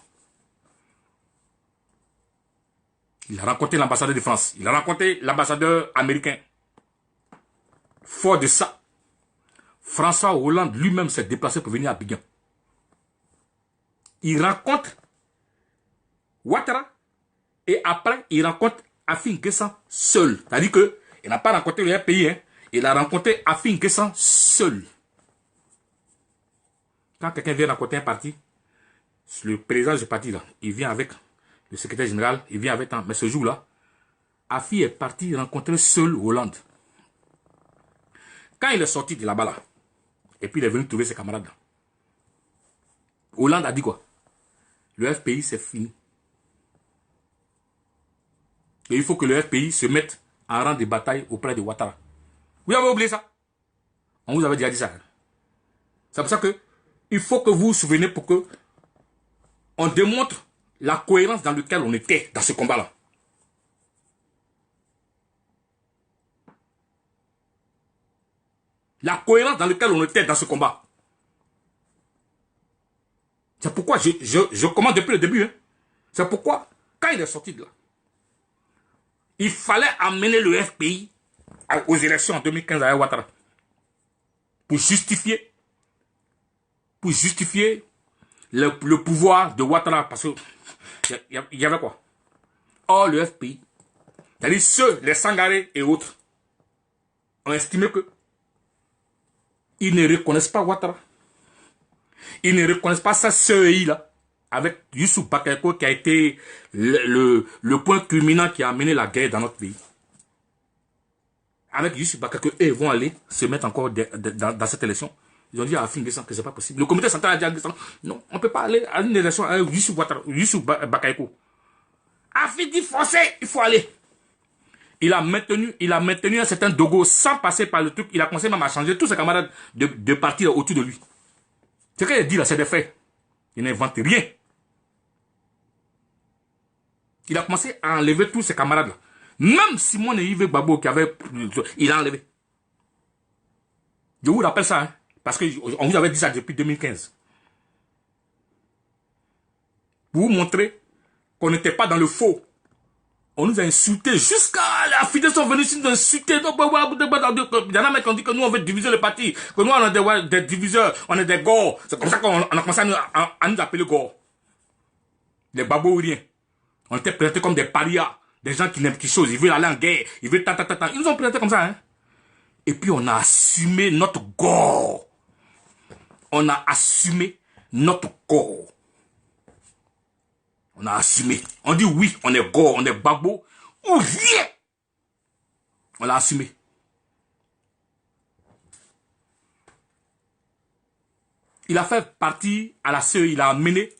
Il a rencontré l'ambassadeur de France. Il a rencontré l'ambassadeur américain. Fort de ça, François Hollande lui-même s'est déplacé pour venir à Abidjan. Il rencontre Ouattara et après il rencontre Afin Guessan seul. C'est-à-dire qu'il n'a pas rencontré le pays, hein. Il a rencontré Afin Guessan seul. Quand quelqu'un vient rencontrer un parti, le président du parti, là, il vient avec le secrétaire général, il vient avec... Mais ce jour-là, Afi est parti rencontrer seul Hollande. Quand il est sorti de là-bas, là, et puis il est venu trouver ses camarades, là, Hollande a dit quoi? Le FPI, c'est fini. Et il faut que le FPI se mette en rang de bataille auprès de Ouattara. Vous avez oublié ça? On vous avait déjà dit ça. C'est pour ça que il faut que vous vous souveniez pour que on démontre la cohérence dans laquelle on était dans ce combat-là. La cohérence dans laquelle on était dans ce combat. C'est pourquoi je commence depuis le début. Hein. C'est pourquoi, quand il est sorti de là, il fallait amener le FPI aux élections en 2015 à Ouattara. Pour justifier le pouvoir de Ouattara. Parce qu'il y avait quoi? Or, le FPI, c'est-à-dire ceux, les Sangaré et autres, ont estimé que ils ne reconnaissent pas Ouattara. Ils ne reconnaissent pas sa CEI-là, avec Youssouf Bakayoko qui a été le point culminant qui a amené la guerre dans notre pays. Avec Youssouf Bakayoko, ils vont aller se mettre encore dans cette élection. Ils ont dit à Afin Guessan que ce n'est pas possible. Le comité central a dit à Guessan, non, on ne peut pas aller à une élection avec Youssouf Bakayoko. Afin dit forcé, il faut aller. Il a maintenu un certain dogo sans passer par le truc. Il a commencé même à changer tous ses camarades de partir autour de lui. Ce qu'il dit là, c'est des faits. Il n'invente rien. Il a commencé à enlever tous ses camarades là. Même Simone et Yves Babo qui avait... Il a enlevé. Je vous rappelle ça, hein, parce qu'on vous avait dit ça depuis 2015. Pour vous montrer qu'on n'était pas dans le faux. On nous a insultés jusqu'à la fidèle sont venus nous insulter. Il y en a même qui ont dit que nous on veut diviser le parti, que nous on est des diviseurs, on est des gors. C'est comme ça qu'on a commencé à nous appeler gors. Les babouriens. On était présentés comme des parias, des gens qui n'aiment quelque chose, ils veulent aller en guerre, ils veulent Ils nous ont présentés comme ça, hein. Et puis on a assumé notre gors. On a assumé notre corps. On a assumé. On dit oui, on est gore, on est babo, ou rien. On l'a assumé. Il a fait partie à la CEI, il a amené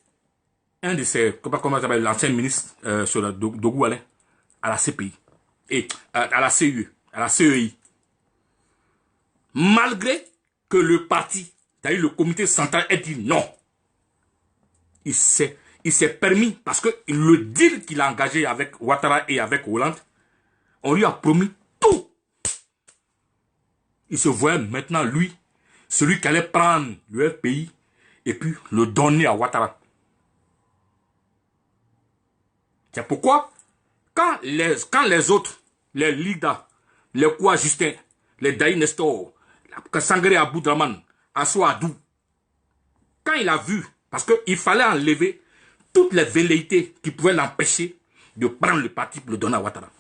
un de ses, comment s'appelle, l'ancien ministre sur le Dogou Alain, à la CPI. Et à la CEI, à la CEI. Malgré que le parti, c'est-à-dire le comité central, ait dit non. il s'est permis, parce que le deal qu'il a engagé avec Ouattara et avec Hollande, on lui a promis tout. Il se voyait maintenant, lui, celui qui allait prendre le FPI et puis le donner à Ouattara. C'est pourquoi, quand les autres, les Lida, les Koua Justin, les Daï Nestor, Sangré Aboudraman, Assou Adou, quand il a vu, parce qu'il fallait enlever toutes les velléités qui pouvaient l'empêcher de prendre le parti pour le donner à Ouattara.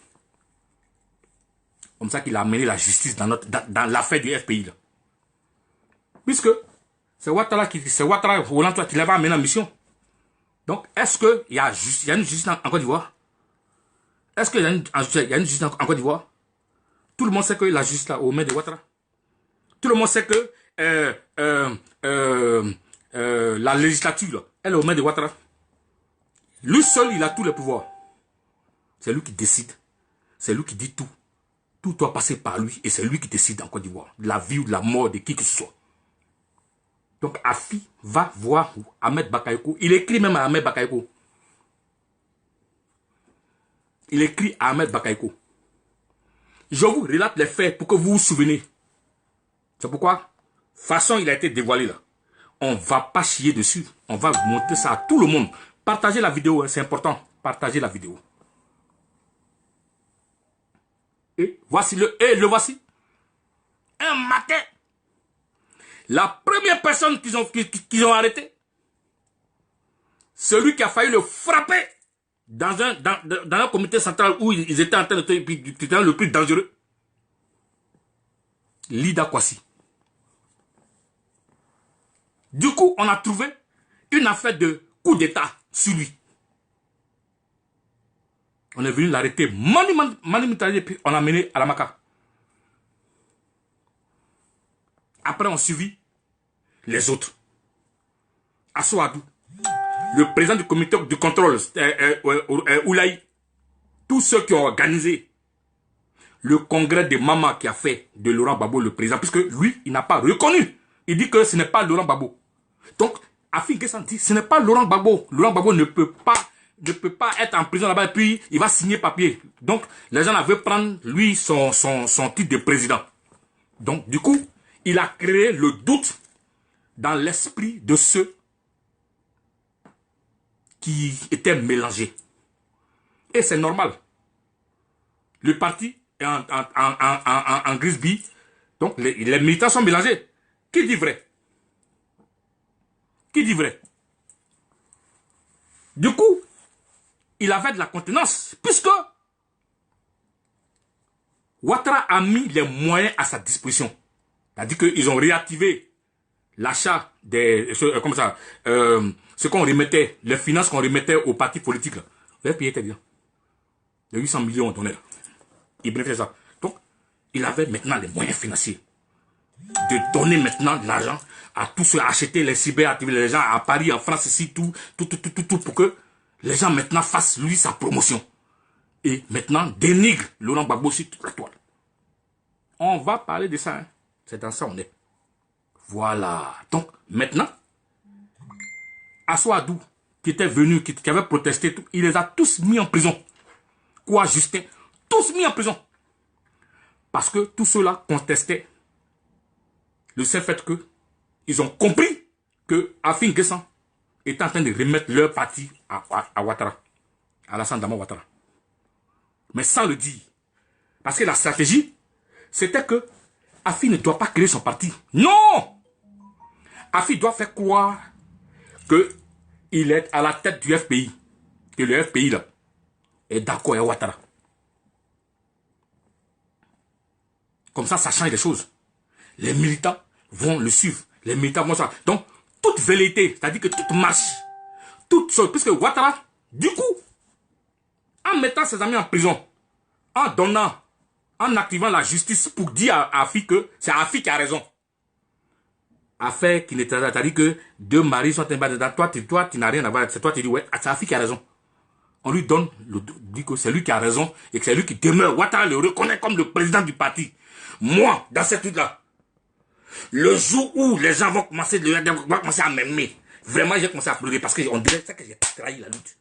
Comme ça qu'il a amené la justice dans l'affaire du FPI. Là. Puisque c'est Ouattara Hollande qui l'avait amené en mission. Donc, est-ce qu'il y a une justice en Côte d'Ivoire? Est-ce qu'il y a une justice en Côte d'Ivoire? Tout le monde sait que la justice là, aux mains de Ouattara. Tout le monde sait que la législature, là, elle est aux mains de Ouattara. Lui seul, il a tous les pouvoirs. C'est lui qui décide. C'est lui qui dit tout. Tout doit passer par lui et c'est lui qui décide en Côte d'Ivoire. De la vie ou de la mort de qui que ce soit. Donc Afi va voir Ahmed Bakayoko. Il écrit même à Ahmed Bakayoko. Il écrit à Ahmed Bakayoko. Je vous relate les faits pour que vous vous souvenez. C'est pourquoi, façon il a été dévoilé là. On ne va pas chier dessus. On va montrer ça à tout le monde. Partagez la vidéo, hein, c'est important. Partagez la vidéo. Et voici le voici. Un matin, la première personne qu'ils ont arrêté, celui qui a failli le frapper dans un comité central où ils étaient en train de être le plus dangereux, Lida Kwasi. Du coup, on a trouvé une affaire de coup d'État sur lui. On est venu l'arrêter manimentalement, puis on l'a mené à la Maka. Après, on suivit les autres. Assou Adou, le président du comité de contrôle, Oulaï, tous ceux qui ont organisé le congrès de Mama qui a fait de Laurent Gbagbo le président, puisque lui, il n'a pas reconnu. Il dit que ce n'est pas Laurent Gbagbo. Donc, Afi N'Guessan dit, ce n'est pas Laurent Gbagbo. Laurent Gbagbo ne peut pas être en prison là-bas et puis il va signer papier. Donc, les gens veulent prendre, lui, son titre de président. Donc, du coup, il a créé le doute dans l'esprit de ceux qui étaient mélangés. Et c'est normal. Le parti est en grisby. Donc, les militants sont mélangés. Qui dit vrai? Qui dit vrai? Du coup, il avait de la contenance, puisque Ouattara a mis les moyens à sa disposition. C'est-à-dire qu'ils ont réactivé l'achat des... ce qu'on remettait, les finances qu'on remettait aux partis politiques. Le FPI était bien. Les 800 millions donnés là. Il bénéficiait ça. Donc, il avait maintenant les moyens financiers de donner maintenant de l'argent à tous ceux, acheter les cyberactivités, les gens à Paris, en France, ici, tout, pour que les gens maintenant fassent lui sa promotion. Et maintenant dénigre Laurent Gbagbo sur toute la toile. On va parler de ça. Hein. C'est dans ça on est. Voilà. Donc maintenant, Assou Adou, qui était venu, qui avait protesté, il les a tous mis en prison. Quoi, Justin? Tous mis en prison. Parce que tous ceux-là contestaient le seul fait que ils ont compris que Afi N'Guessan était en train de remettre leur parti à Ouattara, à Alassane Dramane Ouattara. Mais sans le dire. Parce que la stratégie, c'était que Afi ne doit pas créer son parti. Non! Afi doit faire croire qu'il est à la tête du FPI. Que le FPI là est d'accord avec Ouattara. Comme ça change les choses. Les militants vont le suivre. Les militants vont ça. Donc, toute velléité, c'est-à-dire que toute marche, toute chose, puisque Ouattara, du coup, en mettant ses amis en prison, en activant la justice pour dire à Afi que c'est Afi qui a raison. Affaire qui n'était pas, c'est-à-dire que deux maris sont dans toi, tu n'as rien à voir, c'est toi qui dis ouais, c'est Afi qui a raison. On lui dit que c'est lui qui a raison et que c'est lui qui demeure. Ouattara le reconnaît comme le président du parti. Moi, dans cette truc-là, le jour où les gens vont commencer à m'aimer, Vraiment, j'ai commencé à pleurer parce qu'on dirait que j'ai trahi la lutte.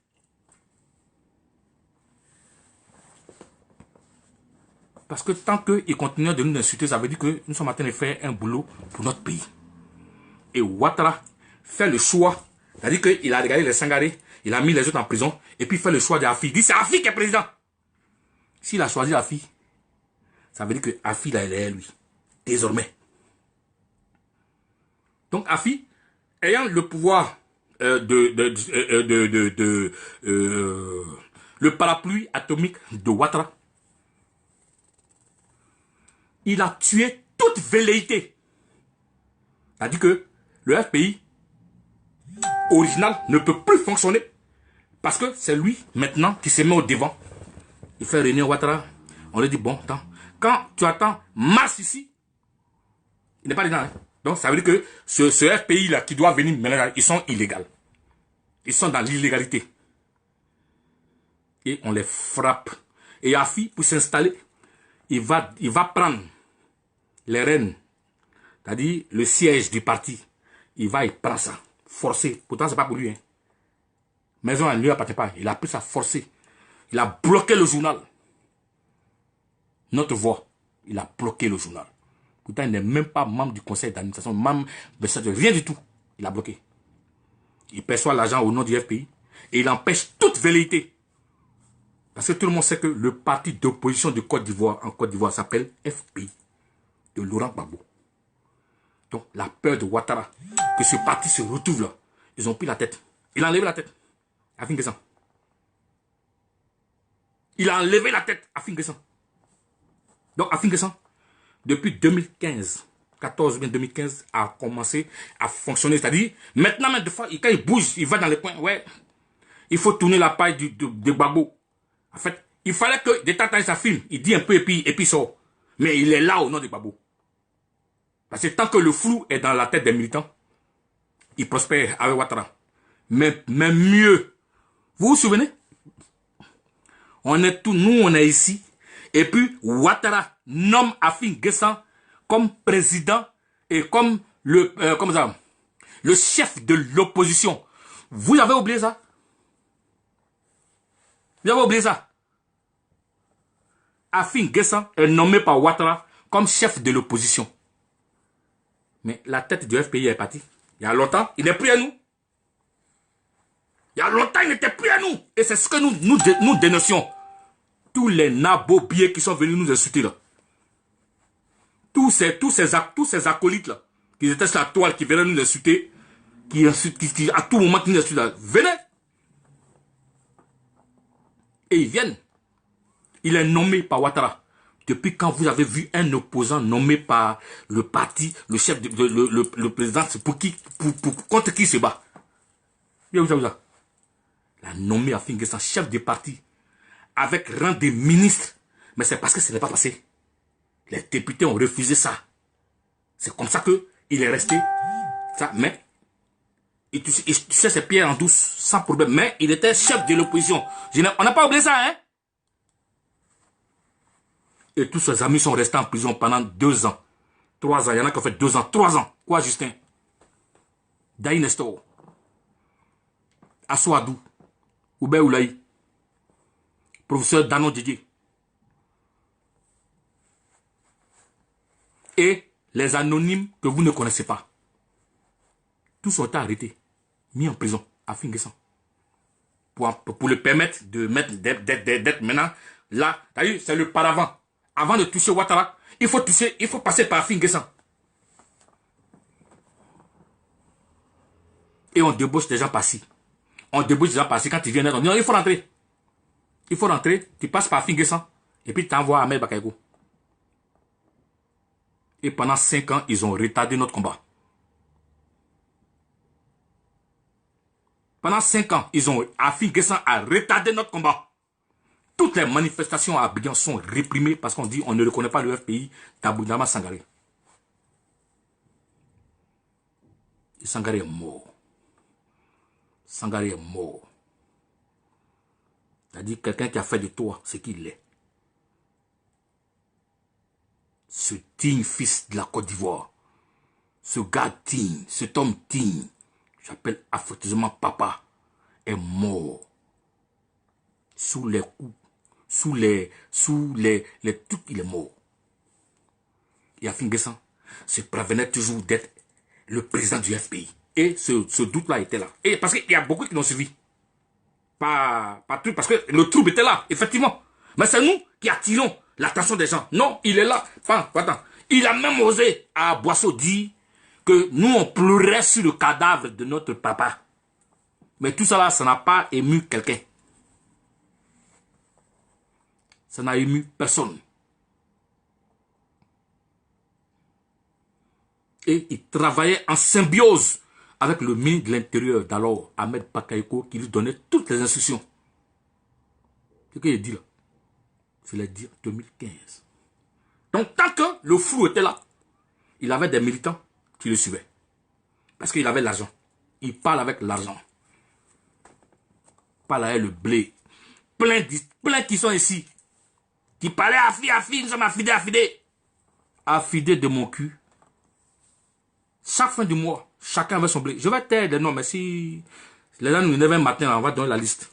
Parce que tant qu'ils continuent de nous insulter, ça veut dire que nous sommes en train de faire un boulot pour notre pays. Et Ouattara fait le choix, c'est-à-dire qu'il a regardé les Sangaré, il a mis les autres en prison, et puis il fait le choix d'Afi. Il dit c'est Afi qui est président. S'il a choisi Afi, ça veut dire que Afi là, il est lui. Désormais. Donc Afi, ayant le pouvoir le parapluie atomique de Ouattara, il a tué toute velléité. C'est-à-dire que le FPI original ne peut plus fonctionner parce que c'est lui maintenant qui se met au devant. Il fait réunir Ouattara. On lui dit bon, attends, quand tu attends Mars ici, il n'est pas dedans. Hein? Donc ça veut dire que ce FPI là qui doit venir maintenant, ils sont illégaux. Ils sont dans l'illégalité. Et on les frappe. Et Afi, pour s'installer, il va prendre les rênes, c'est-à-dire le siège du parti. Il va y prendre ça, forcé. Pourtant, c'est pas pour lui. Hein. Maison, elle ne lui appartient pas. Il a pris ça forcé. Il a bloqué le journal. Notre voix, il a bloqué le journal. Pourtant, il n'est même pas membre du conseil d'administration, membre de rien du tout. Il a bloqué. Il perçoit l'argent au nom du FPI et il empêche toute velléité. Parce que tout le monde sait que le parti d'opposition de Côte d'Ivoire en Côte d'Ivoire s'appelle FPI de Laurent Gbagbo. Donc la peur de Ouattara que ce parti se retrouve là, ils ont pris la tête. Il a enlevé la tête à Finguessan. Il a enlevé la tête à Finguessan. Donc à Finguessan, depuis 2015, 14 bien 2015, a commencé à fonctionner. C'est-à-dire, maintenant, même des fois, quand il bouge, il va dans les coins. Ouais, il faut tourner la paille de Gbagbo. En fait, il fallait que des temps ça filme. Il dit un peu et puis il sort. Mais il est là au nom de Gbagbo. Parce que tant que le flou est dans la tête des militants, il prospère avec Ouattara. Mais mieux. Vous vous souvenez? On est tous, nous on est ici. Et puis Ouattara nomme Afi-N'Guessan comme président et comme le chef de l'opposition. Vous avez oublié ça? Vous avez oublié ça? Afi-N'Guessan est nommé par Ouattara comme chef de l'opposition. Mais la tête du FPI est partie. Il y a longtemps, il n'est plus à nous. Il y a longtemps, il n'était plus à nous. Et c'est ce que nous dénoncions. Tous les nabobiers qui sont venus nous insulter là. Tous ces acolytes là, qui étaient sur la toile, qui venaient nous insulter, qui à tout moment qui nous insultent là, venez. Et ils viennent. Il est nommé par Ouattara. Depuis quand vous avez vu un opposant nommé par le parti, le chef, le président, contre qui il se bat? Bien, vous ça. Il a nommé Afi-N'Guessan chef de parti, avec rang de ministre. Mais c'est parce que ce n'est pas passé. Les députés ont refusé ça. C'est comme ça qu'il est resté. Ça, mais, il touchait ses pierres en douce, sans problème. Mais il était chef de l'opposition. On n'a pas oublié ça, hein? Et tous ses amis sont restés en prison pendant 2 ans. 3 ans. Il y en a qui ont fait 2 ans. 3 ans. Quoi, Justin? Daï Nestor. Assouadou. Oubé Oulaï. Professeur Dano Didier. Et les anonymes que vous ne connaissez pas. Tous ont été arrêtés. Mis en prison. À Finguessan. Pour le permettre d'être maintenant là. C'est le paravent. Avant de toucher Ouattara, il faut passer par Finguessan. Et on débauche des gens par-ci. On débauche des gens par-ci. Quand ils viennent, on dit non, il faut rentrer. Il faut rentrer, tu passes par Finguessan. Et puis tu envoies Ahmed Bakayoko. Et pendant 5 ans, ils ont retardé notre combat. Pendant 5 ans, Afi-N'Guessan a retardé notre combat. Toutes les manifestations à Abidjan sont réprimées parce qu'on dit on ne reconnaît pas le FPI d'Aboudama Sangaré. Et Sangaré est mort. Sangaré est mort. C'est-à-dire quelqu'un qui a fait de toi ce qu'il est. Ce digne fils de la Côte d'Ivoire. Ce gars digne, cet homme digne. j'appelle affectueusement papa, est mort. Sous les coups, sous les trucs, il est mort. Et Afin Guessan se prévenait toujours d'être le président du FPI. Et ce doute-là était là. Et parce qu'il y a beaucoup qui l'ont suivi. Pas tout, parce que le trouble était là, effectivement. Mais c'est nous qui attirons l'attention des gens. Non, il est là. Enfin, attends. Il a même osé à Boisseau dire que nous, on pleurait sur le cadavre de notre papa. Mais tout ça là, ça n'a pas ému quelqu'un. Ça n'a ému personne. Et il travaillait en symbiose avec le ministre de l'Intérieur d'alors, Ahmed Bakayoko, qui lui donnait toutes les instructions. Ce qu'il dit là, je l'ai dit en 2015. Donc tant que le flou était là, il avait des militants qui le suivaient. Parce qu'il avait l'argent. Il parle avec l'argent. Il parle avec le blé. Plein qui sont ici. Qui parlaient Afi, nous sommes affidés de mon cul. Chaque fin du mois, chacun avait son blé. Je vais taire des noms, mais si les gens nous lèvent un matin, on va donner la liste.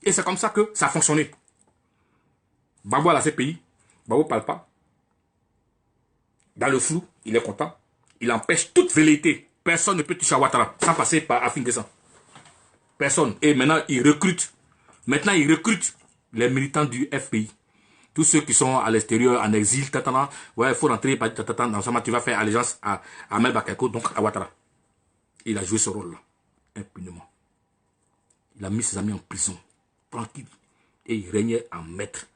Et c'est comme ça que ça a fonctionné. Babo à la CPI, Babo parle pas. Dans le flou, il est content. Il empêche toute velléité. Personne ne peut toucher à Ouattara sans passer par Afin Guessan. Personne. Et maintenant, il recrute. Maintenant, il recrute les militants du FPI. Tous ceux qui sont à l'extérieur, en exil, ouais, il faut rentrer, dans ce moment, tu vas faire allégeance à Ahmed Bakayoko, donc à Ouattara. Il a joué ce rôle-là, impunément. Il a mis ses amis en prison, tranquille. Et il régnait en maître,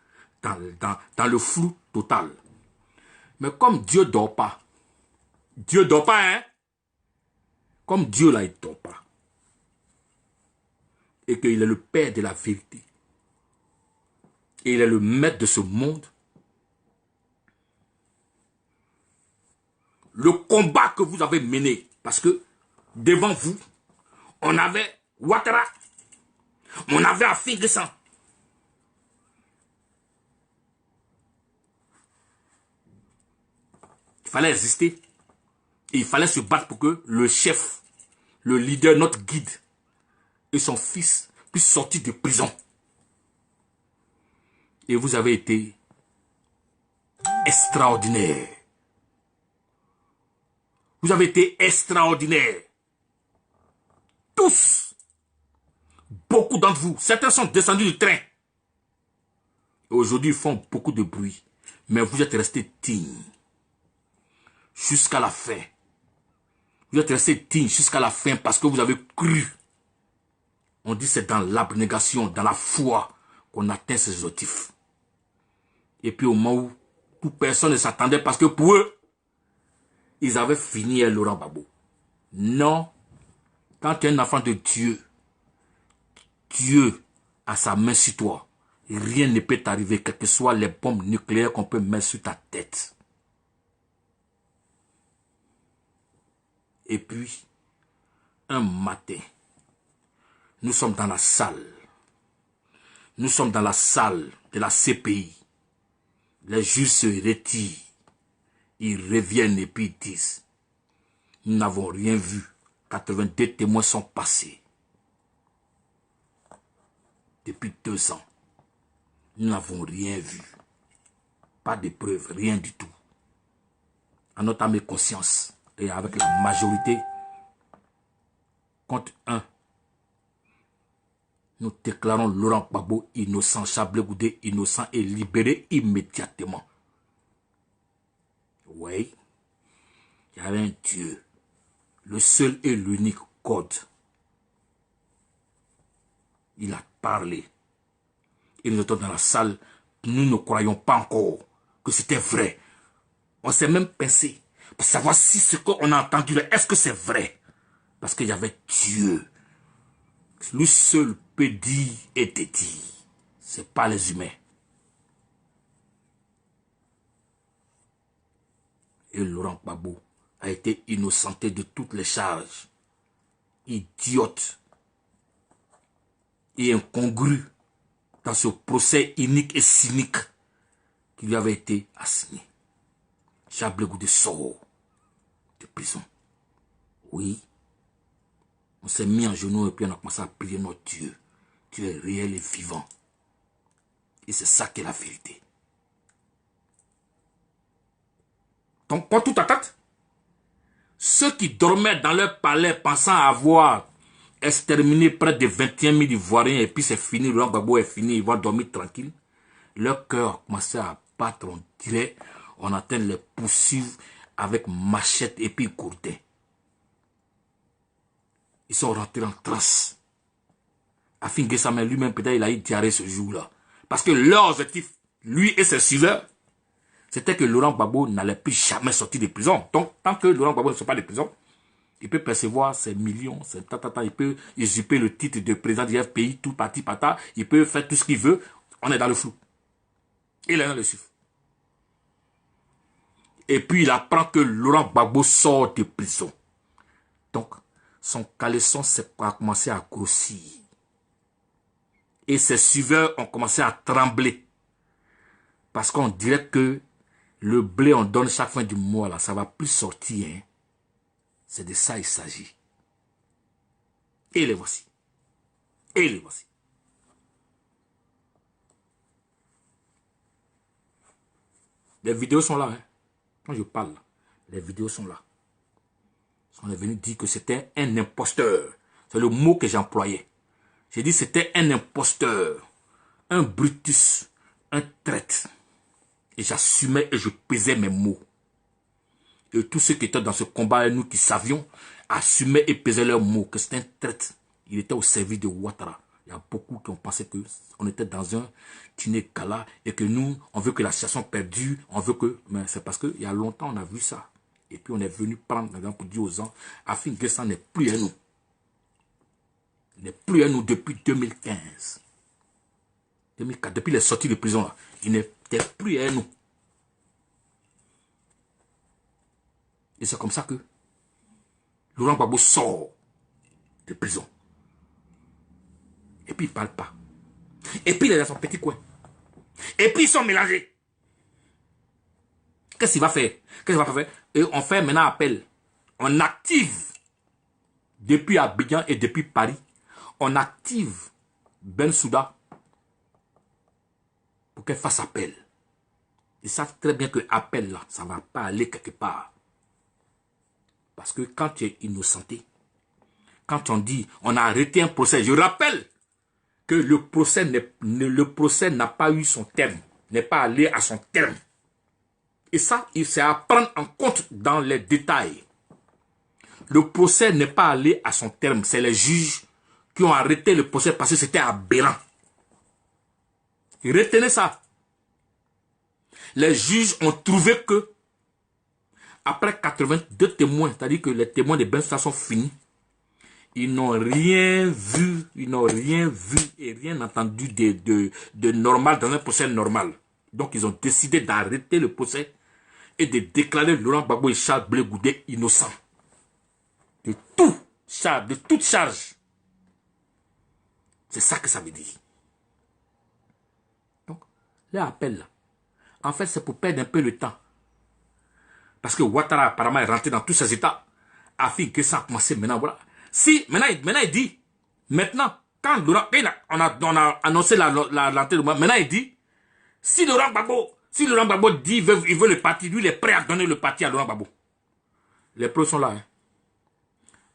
dans le flou total. Mais comme Dieu ne dort pas, hein? Comme Dieu là, il ne dort pas. Et qu'il est le Père de la vérité. Et il est le maître de ce monde. Le combat que vous avez mené, parce que devant vous, on avait Ouattara, on avait Afin Guessan. Il fallait exister. Et il fallait se battre pour que le chef, le leader, notre guide et son fils puissent sortir de prison. Et vous avez été extraordinaire. Vous avez été extraordinaire. Tous. Beaucoup d'entre vous. Certains sont descendus du train. Et aujourd'hui, ils font beaucoup de bruit. Mais vous êtes restés dignes. Jusqu'à la fin. Vous êtes restés dignes jusqu'à la fin parce que vous avez cru. On dit c'est dans l'abnégation, dans la foi qu'on atteint ses objectifs. Et puis au moment où toute personne ne s'attendait parce que pour eux, ils avaient fini à Laurent Gbagbo. Non. Quand tu es un enfant de Dieu, Dieu a sa main sur toi. Rien ne peut t'arriver, quelles que soient les bombes nucléaires qu'on peut mettre sur ta tête. Et puis, un matin, nous sommes dans la salle. Nous sommes dans la salle de la CPI. Les juges se retirent. Ils reviennent et puis ils disent, nous n'avons rien vu. 82 témoins sont passés. Depuis 2 ans. Nous n'avons rien vu. Pas de preuves, rien du tout. À notre âme et conscience, et avec la majorité, contre 1, nous déclarons Laurent Gbagbo innocent, Chablé Goudé innocent et libéré immédiatement. Oui, il y avait un Dieu, le seul et l'unique God. Il a parlé. Et nous étions dans la salle, nous ne croyons pas encore que c'était vrai. On s'est même pincé pour savoir si ce qu'on a entendu là, est-ce que c'est vrai? Parce qu'il y avait Dieu. Lui seul peut dire et te dire. Ce n'est pas les humains. Et Laurent Gbagbo a été innocenté de toutes les charges. Idiote et incongru dans ce procès inique et cynique qui lui avait été assigné. Chablé Goudé sort de prison. Oui. On s'est mis en genoux et puis on a commencé à prier notre Dieu. Dieu est réel et vivant. Et c'est ça qui est la vérité. Donc, quand tout attaque, ceux qui dormaient dans leur palais pensant avoir exterminé près de 21 000 Ivoiriens et puis c'est fini, le Gbagbo est fini, ils vont dormir tranquille, leur cœur a commencé à battre, on dirait, on entend les poursuivre avec machette et puis gourdin. Ils sont rentrés en transe. Afin Guessama lui-même, peut-être, il a eu diarrhée ce jour-là. Parce que leur objectif, lui et ses suiveurs, c'était que Laurent Gbagbo n'allait plus jamais sortir de prison. Donc, tant que Laurent Gbagbo ne sort pas de prison, il peut percevoir ses millions, il peut usurper le titre de président du FPI, tout parti pata, il peut faire tout ce qu'il veut. On est dans le flou. Il est dans le chiffre. Et puis, il apprend que Laurent Gbagbo sort de prison. Donc, son caleçon a commencé à grossir. Et ses suiveurs ont commencé à trembler. Parce qu'on dirait que le blé on donne chaque fin du mois, là, ça ne va plus sortir. Hein. C'est de ça il s'agit. Et les voici. Et les voici. Les vidéos sont là. Hein. Quand je parle, les vidéos sont là. On est venu dire que c'était un imposteur. C'est le mot que j'employais. J'ai dit que c'était un imposteur, un Brutus, un traître. Et j'assumais et je pesais mes mots. Et tous ceux qui étaient dans ce combat, nous qui savions, assumaient et pesaient leurs mots, que c'était un traître. Il était au service de Ouattara. Il y a beaucoup qui ont pensé qu'on était dans un dîner-gala et que nous, on veut que la situation perdure, on veut que... Mais c'est parce qu'il y a longtemps, on a vu ça. Et puis on est venu prendre, par exemple, pour dire aux gens, afin que ça n'est plus à nous. Il n'est plus à nous depuis 2015. 2004, depuis les sorties de prison, là, il n'était plus à nous. Et c'est comme ça que Laurent Gbagbo sort de prison. Et puis il ne parle pas. Et puis il est dans son petit coin. Et puis ils sont mélangés. Qu'est-ce qu'il va faire? Qu'est-ce qu'il va faire? Et on fait maintenant appel. On active, depuis Abidjan et depuis Paris, on active Bensouda pour qu'elle fasse appel. Ils savent très bien que appel là, ça ne va pas aller quelque part. Parce que quand tu es innocenté, quand on dit on a arrêté un procès, je rappelle que le procès n'a pas eu son terme, n'est pas allé à son terme. Et ça, c'est à prendre en compte dans les détails. Le procès n'est pas allé à son terme. C'est les juges qui ont arrêté le procès parce que c'était aberrant. Retenez ça. Les juges ont trouvé que, après 82 témoins, c'est-à-dire que les témoins de Bensouda sont finis, ils n'ont rien vu, et rien entendu de normal dans un procès normal. Donc ils ont décidé d'arrêter le procès et de déclarer Laurent Gbagbo et Charles Blé Goudé innocents. De toute charge. C'est ça que ça veut dire. Donc, l'appel là, en fait, c'est pour perdre un peu le temps. Parce que Ouattara apparemment est rentré dans tous ses états, afin que ça a commencé maintenant, voilà. Si, maintenant il dit, maintenant, quand Laurent, on a annoncé l'entrée de moi, maintenant il dit, si Laurent Gbagbo dit il veut le parti, lui il est prêt à donner le parti à Laurent Gbagbo. Les preuves sont là. Hein.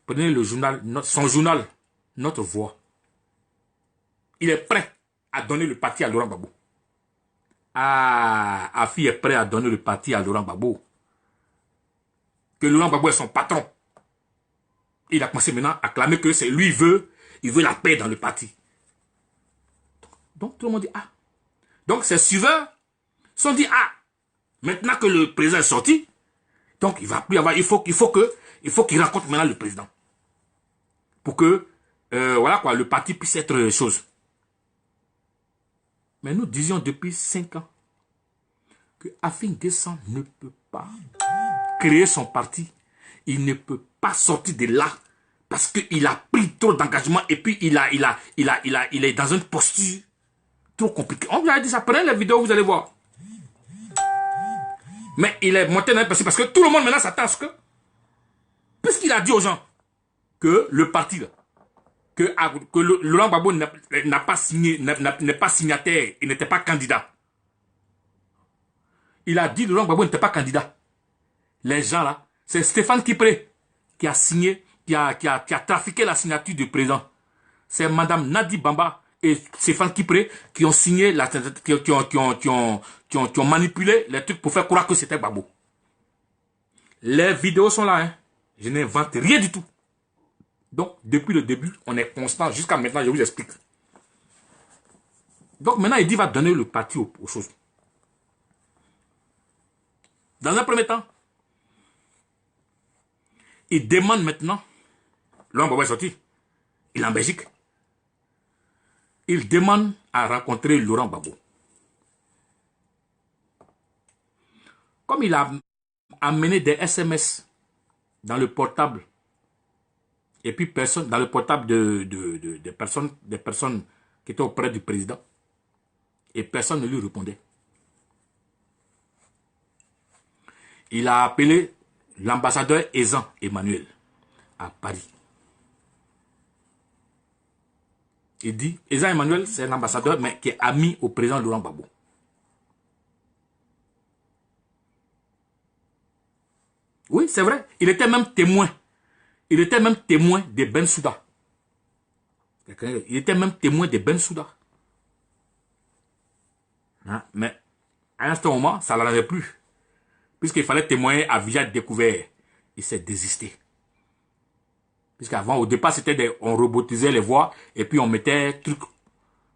Prenez le journal, son journal, Notre Voix. Il est prêt à donner le parti à Laurent Gbagbo. Ah, Afi est prêt à donner le parti à Laurent Gbagbo. Que Laurent Gbagbo est son patron. Il a commencé maintenant à clamer que c'est lui, il veut la paix dans le parti. Donc tout le monde dit, ah. Donc ses suiveurs sont dit, ah, maintenant que le président est sorti, donc il va plus avoir, il faut qu'il rencontre maintenant le président. Pour que, voilà quoi, le parti puisse être chose. Mais nous disions depuis 5 ans que Afin Guessan ne peut pas créer son parti. Il ne peut pas sortir de là parce qu'il a pris trop d'engagement et puis il est dans une posture trop compliquée. On vous a dit ça, prenez les vidéos, vous allez voir. Mais il est monté dans un parce que tout le monde maintenant s'attend à ce que Puisqu'il a dit aux gens que le parti, là, que Laurent Gbagbo n'a pas signé, n'est pas signataire, il n'était pas candidat. Il a dit que Laurent Gbagbo n'était pas candidat. Les gens là, c'est Stéphane Kipré qui a signé, qui a trafiqué la signature du président. C'est Madame Nadi Bamba et Stéphane Kipré qui ont signé, qui ont manipulé les trucs pour faire croire que c'était Gbagbo. Les vidéos sont là, hein. Je n'invente rien du tout. Donc, depuis le début, on est constant. Jusqu'à maintenant, je vous explique. Donc, maintenant, il dit qu'il va donner le parti aux choses. Dans un premier temps, il demande maintenant, Laurent Gbagbo est sorti, il est en Belgique, il demande à rencontrer Laurent Gbagbo. Comme il a amené des SMS dans le portable, et puis personne, dans le portable des personnes qui étaient auprès du président, et personne ne lui répondait. Il a appelé l'ambassadeur Ezan Emmanuel à Paris. Il dit, Ezan Emmanuel, c'est l'ambassadeur, mais qui est ami au président Laurent Gbagbo. Oui, c'est vrai. Il était même témoin. Il était même témoin de Bensouda. Il était même témoin de Bensouda. Hein? Mais à un certain moment, ça ne l'arrangeait plus. Puisqu'il fallait témoigner à visage découvert. Il s'est désisté. Puisqu'avant, au départ, c'était on robotisait les voix et puis on mettait trucs.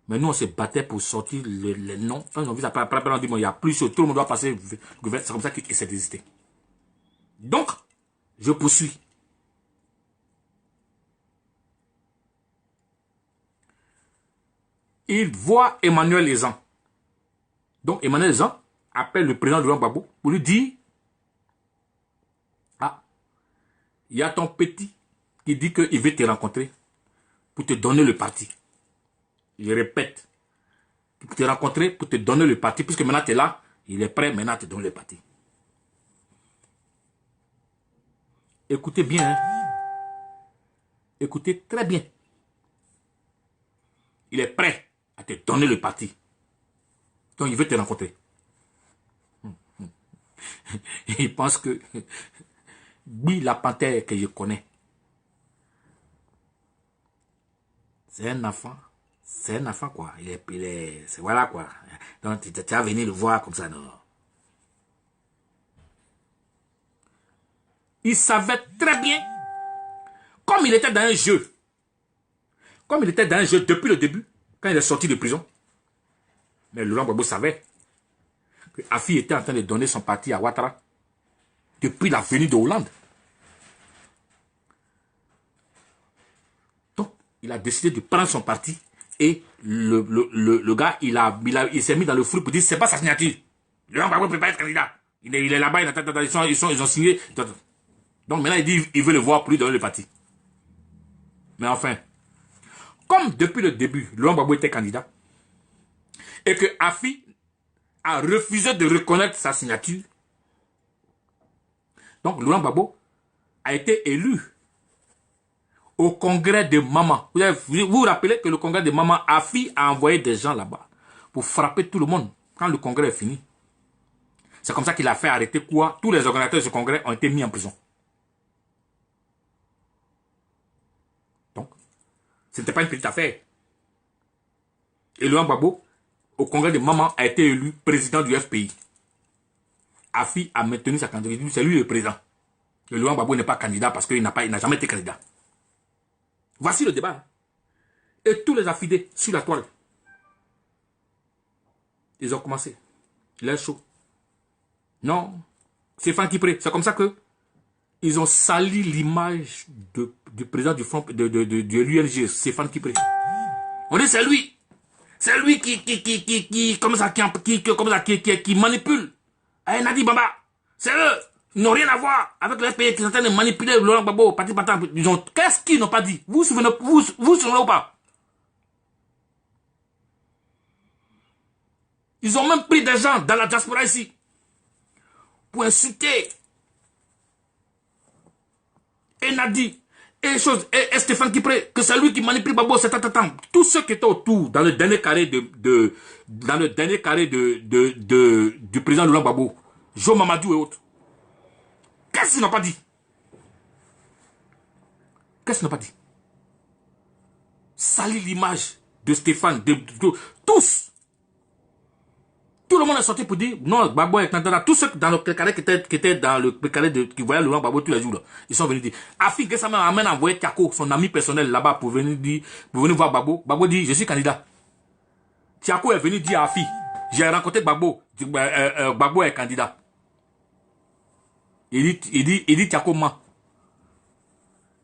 Mais nous, on se battait pour sortir les noms. Enfin, après, on dit, bon, il n'y a plus, tout le monde doit passer. C'est comme ça qu'il s'est désisté. Donc, je poursuis. Il voit Emmanuel Ezan. Donc, Emmanuel Ezan appelle le président de Laurent Gbagbo pour lui dire, ah, il y a ton petit qui dit qu'il veut te rencontrer pour te donner le parti. Je répète, pour te rencontrer, pour te donner le parti, puisque maintenant tu es là, il est prêt maintenant à te donner le parti. Écoutez bien, hein? Écoutez très bien. Il est prêt à te donner le parti. Donc il veut te rencontrer. Il pense que oui, la panthère que je connais, c'est un enfant. C'est un enfant, quoi. C'est voilà, quoi. Donc tu vas venir le voir comme ça, non. Il savait très bien, comme il était dans un jeu, depuis le début, quand il est sorti de prison. Mais Laurent Gbagbo savait que Afi était en train de donner son parti à Ouattara depuis la venue de Hollande. Donc, il a décidé de prendre son parti et le gars, il s'est mis dans le flou pour dire c'est pas sa signature. Laurent Gbagbo ne peut pas être candidat. Il est là-bas, ils ont signé. Donc maintenant, il dit il veut le voir pour lui donner le parti. Mais enfin, comme depuis le début, Laurent Gbagbo était candidat, et que Afi a refusé de reconnaître sa signature, donc Laurent Gbagbo a été élu au congrès de Maman. Vous vous rappelez que le congrès de Maman, Afi a envoyé des gens là-bas pour frapper tout le monde quand le congrès est fini. C'est comme ça qu'il a fait arrêter quoi? Tous les organisateurs de ce congrès ont été mis en prison. Ce n'était pas une petite affaire. Et Laurent Gbagbo, au congrès de Maman, a été élu président du FPI. Afi a maintenu sa candidature, c'est lui le président. Et Laurent Gbagbo n'est pas candidat parce qu'il n'a jamais été candidat. Voici le débat. Et tous les affidés sur la toile, ils ont commencé. L'air chaud. Non, Stéphane Kipré, c'est comme ça que ils ont sali l'image du président du front de l'UNG, Stéphane Kipré. On dit c'est lui. C'est lui qui manipule. Nadi Bamba. C'est eux. Ils n'ont rien à voir avec les pays qui sont en train de manipuler Laurent Gbagbo, parti partant. Qu'est-ce qu'ils n'ont pas dit? Vous vous souvenez ou pas? Ils ont même pris des gens dans la diaspora ici pour insulter et Nadi, et Stéphane Kipré, que c'est lui qui manipule Babo, c'est tant. Tous ceux qui étaient autour, dans le dernier carré du président Laurent Gbagbo, Jo Mamadou et autres. Qu'est-ce qu'ils n'ont pas dit? Qu'est-ce qu'ils n'ont pas dit? Salir l'image de Stéphane, tous. Tout le monde est sorti pour dire non, Gbagbo est candidat. Tous ceux dans le carré qui étaient dans le carré qui voyaient Laurent Gbagbo tous les jours, là, ils sont venus dire. Afi que ça m'a amené à envoyer Tiako, son ami personnel là-bas pour venir voir Gbagbo. Gbagbo dit je suis candidat. Tiako est venu dire à Afi, j'ai rencontré Gbagbo, Gbagbo est candidat. Il dit Tiako ment.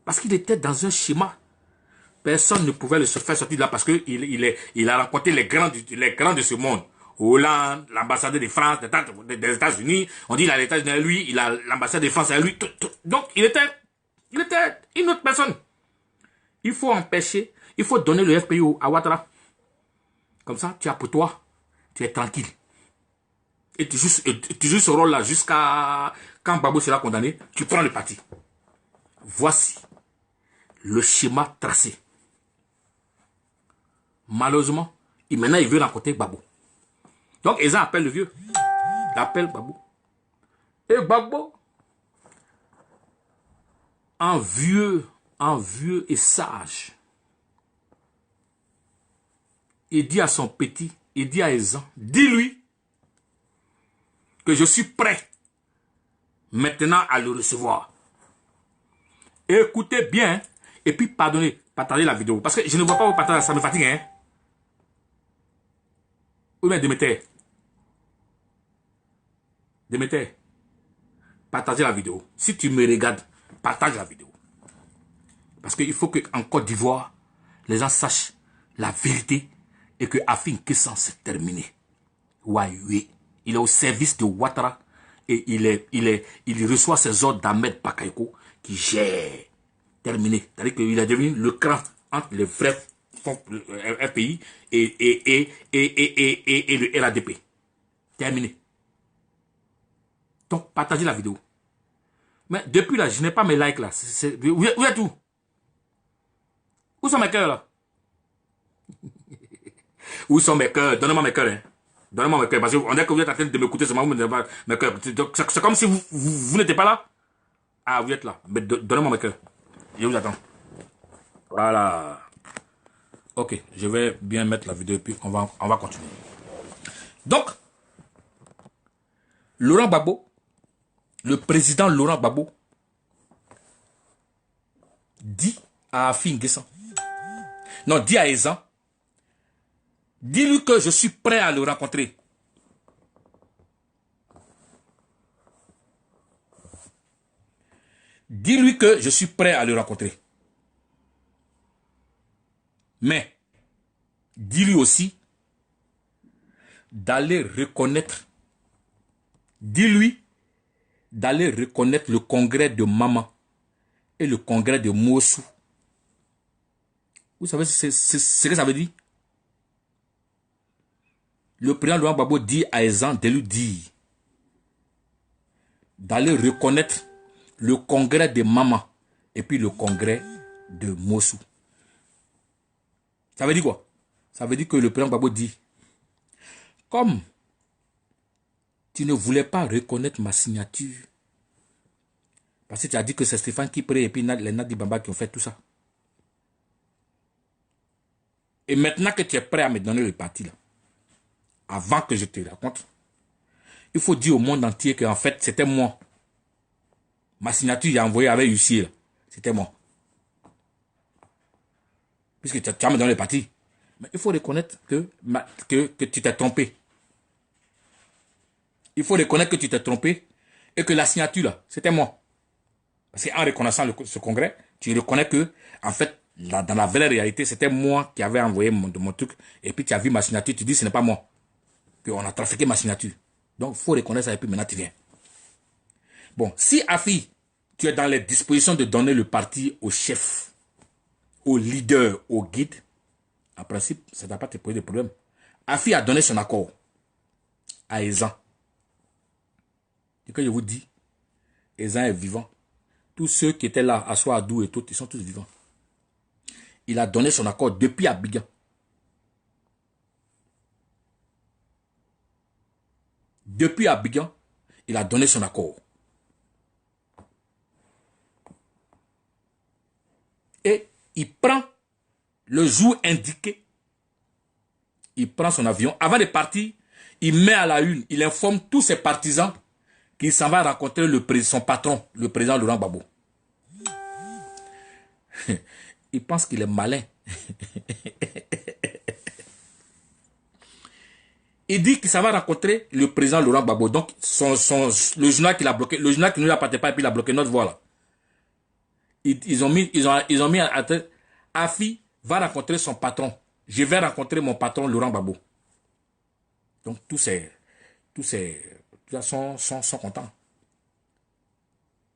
Parce qu'il était dans un schéma. Personne ne pouvait le faire sortir de là parce qu'il a rencontré les grands de ce monde. Hollande, l'ambassadeur de France, des États-Unis. On dit qu'il a les États-Unis à lui, il a l'ambassadeur de France à lui. Donc, il était une autre personne. Il faut empêcher, il faut donner le FPI à Ouattara. Comme ça, tu as pour toi, tu es tranquille. Et tu joues ce rôle-là jusqu'à quand Gbagbo sera condamné, tu prends le parti. Voici le schéma tracé. Malheureusement, maintenant il veut rencontrer Gbagbo. Donc, ils appellent le vieux. Il appelle Gbagbo. Et Gbagbo, en vieux et sage, il dit à son petit, il dit à Ezan, dis-lui que je suis prêt maintenant à le recevoir. Écoutez bien, et puis partagez la vidéo. Parce que je ne vois pas vous partager, ça me fatigue, hein. Ou bien Déméter, partagez la vidéo. Si tu me regardes, partage la vidéo. Parce qu'il faut qu'en Côte d'Ivoire, les gens sachent la vérité et que Afin Kessan c'est terminé. Oui. Il est au service de Ouattara et il reçoit ses ordres d'Ahmed Bakayoko qui gère. Terminé. C'est-à-dire qu'il est devenu le cran entre les vrais FPI et le RADP. Terminé. Donc, partagez la vidéo. Mais depuis là, je n'ai pas mes likes là. Où est tout? Où sont mes cœurs là? Où sont mes cœurs? Donnez-moi mes cœurs. Hein. Donnez-moi mes cœurs. Parce qu'on dirait que vous êtes en train de m'écouter seulement. Vous ne donnez pas mes cœurs. C'est comme si vous n'étiez pas là. Ah, vous êtes là. Mais donnez-moi mes cœurs. Je vous attends. Voilà. Ok, je vais bien mettre la vidéo et puis on va continuer. Donc, Laurent Gbagbo, le président Laurent Gbagbo, dit à Afin Kessan, non, dit à Ezan, dis-lui que je suis prêt à le rencontrer. Dis-lui que je suis prêt à le rencontrer. Mais, dis-lui aussi d'aller reconnaître, dis-lui d'aller reconnaître le congrès de Mama et le congrès de Mossou. Vous savez ce que ça veut dire? Le président Laurent Gbagbo dit à Ezan de lui dire d'aller reconnaître le congrès de Mama et puis le congrès de Mossou. Ça veut dire quoi? Ça veut dire que le président Gbagbo dit, comme tu ne voulais pas reconnaître ma signature, parce que tu as dit que c'est Stéphane Kipré et puis les Nadi Bamba qui ont fait tout ça. Et maintenant que tu es prêt à me donner le parti là, avant que je te raconte, il faut dire au monde entier qu'en fait c'était moi. Ma signature j'ai envoyée avec huissier, c'était moi. Puisque tu as me donné le parti. Mais il faut reconnaître que tu t'es trompé. Il faut reconnaître que tu t'es trompé et que la signature là, c'était moi. Parce qu'en reconnaissant ce congrès, tu reconnais que, en fait, dans la vraie réalité, c'était moi qui avais envoyé mon truc. Et puis tu as vu ma signature, tu dis ce n'est pas moi. Qu'on a trafiqué ma signature. Donc il faut reconnaître ça et puis maintenant tu viens. Bon, si Afi, tu es dans les dispositions de donner le parti au chef, au leader, au guide, en principe, ça ne va pas te poser de problème. Afi a donné son accord à Ezan. Et que je vous dis, Ezan est vivant. tous ceux qui étaient là, Assoadou et tout, ils sont tous vivants. Il a donné son accord depuis Abidjan. Depuis Abidjan, il a donné son accord. Et il prend le jour indiqué. Il prend son avion. Avant de partir, il met à la une, il informe tous ses partisans qu'il s'en va rencontrer son patron, le président Laurent Gbagbo. Il pense qu'il est malin. Il dit qu'il s'en va rencontrer le président Laurent Gbagbo. Donc, le journal qu'il a bloqué, le journal qui ne lui appartient pas, et puis il a bloqué notre voix là. Ils ont mis à tête, Afi va rencontrer son patron. Je vais rencontrer mon patron Laurent Gbagbo. Donc, tous sont contents.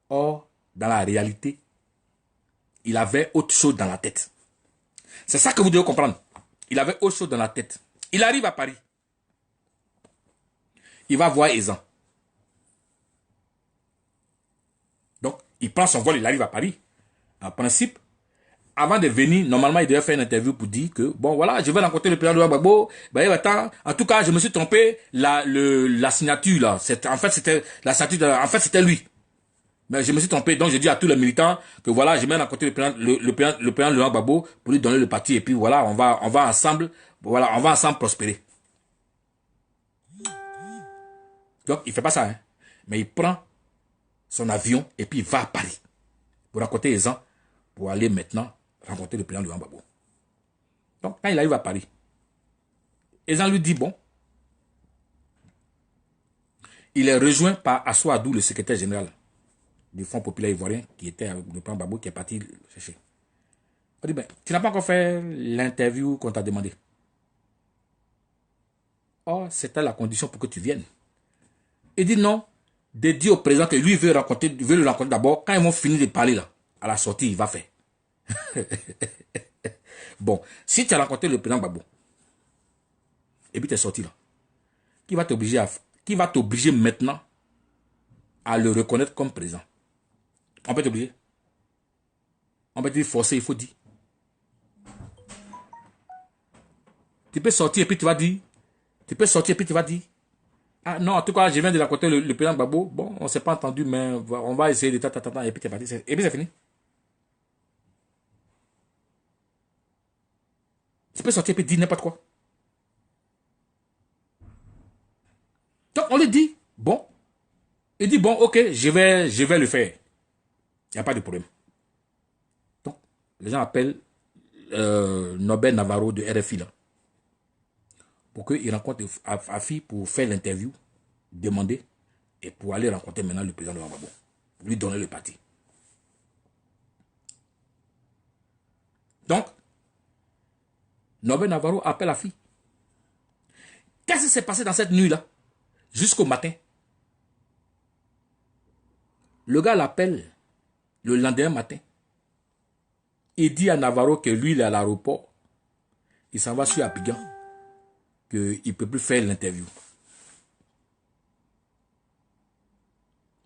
Or, dans la réalité, il avait autre chose dans la tête. C'est ça que vous devez comprendre. Il avait autre chose dans la tête. Il arrive à Paris. Il va voir Ezan. Donc, il prend son vol, il arrive à Paris. En principe, avant de venir, normalement, il devait faire une interview pour dire que, bon, voilà, je vais rencontrer le président Laurent Gbagbo. Ben, attends, en tout cas, je me suis trompé. La signature, là, en fait, c'était la signature, en fait, c'était lui. Mais je me suis trompé, donc je dis à tous les militants que voilà, je vais rencontrer le président Laurent Gbagbo pour lui donner le parti. Et puis voilà, on va ensemble prospérer. Donc, il ne fait pas ça, hein. Mais il prend son avion et puis il va à Paris pour rencontrer les gens, pour aller maintenant rencontrer le président Laurent Gbagbo. Donc, quand il arrive à Paris, Ezan lui dit, bon, il est rejoint par Assoadou, le secrétaire général du Front populaire ivoirien, qui était avec le président Gbagbo, qui est parti le chercher. On dit, ben, tu n'as pas encore fait l'interview qu'on t'a demandé. Oh, c'était la condition pour que tu viennes. Il dit non, de dire au président que lui veut le rencontrer d'abord. Quand ils vont finir de parler là, à la sortie, il va faire. Bon, si tu as rencontré le président Gbagbo, et puis tu es sorti là, qui va t'obliger maintenant à le reconnaître comme président? On peut t'obliger. On peut te dire forcer, il faut dire. Tu peux sortir et puis tu vas dire. Ah non, en tout cas, je viens de rencontrer le président Gbagbo. Bon, on ne s'est pas entendu, mais on va essayer de et puis tu es parti. Et puis c'est fini. Tu peux sortir et puis dire n'importe quoi. Donc on lui dit, bon. Il dit, bon, ok, je vais le faire. Il n'y a pas de problème. Donc, les gens appellent Norbert Navarro de RFI là, pour qu'il rencontre Afi pour faire l'interview, demander, et pour aller rencontrer maintenant le président Laurent Gbagbo, pour lui donner le parti. Donc, Norbert Navarro appelle Afi. Qu'est-ce qui s'est passé dans cette nuit-là, jusqu'au matin? Le gars l'appelle le lendemain matin. Il dit à Navarro que lui, il est à l'aéroport. Il s'en va sur Abidjan. Qu'il ne peut plus faire l'interview.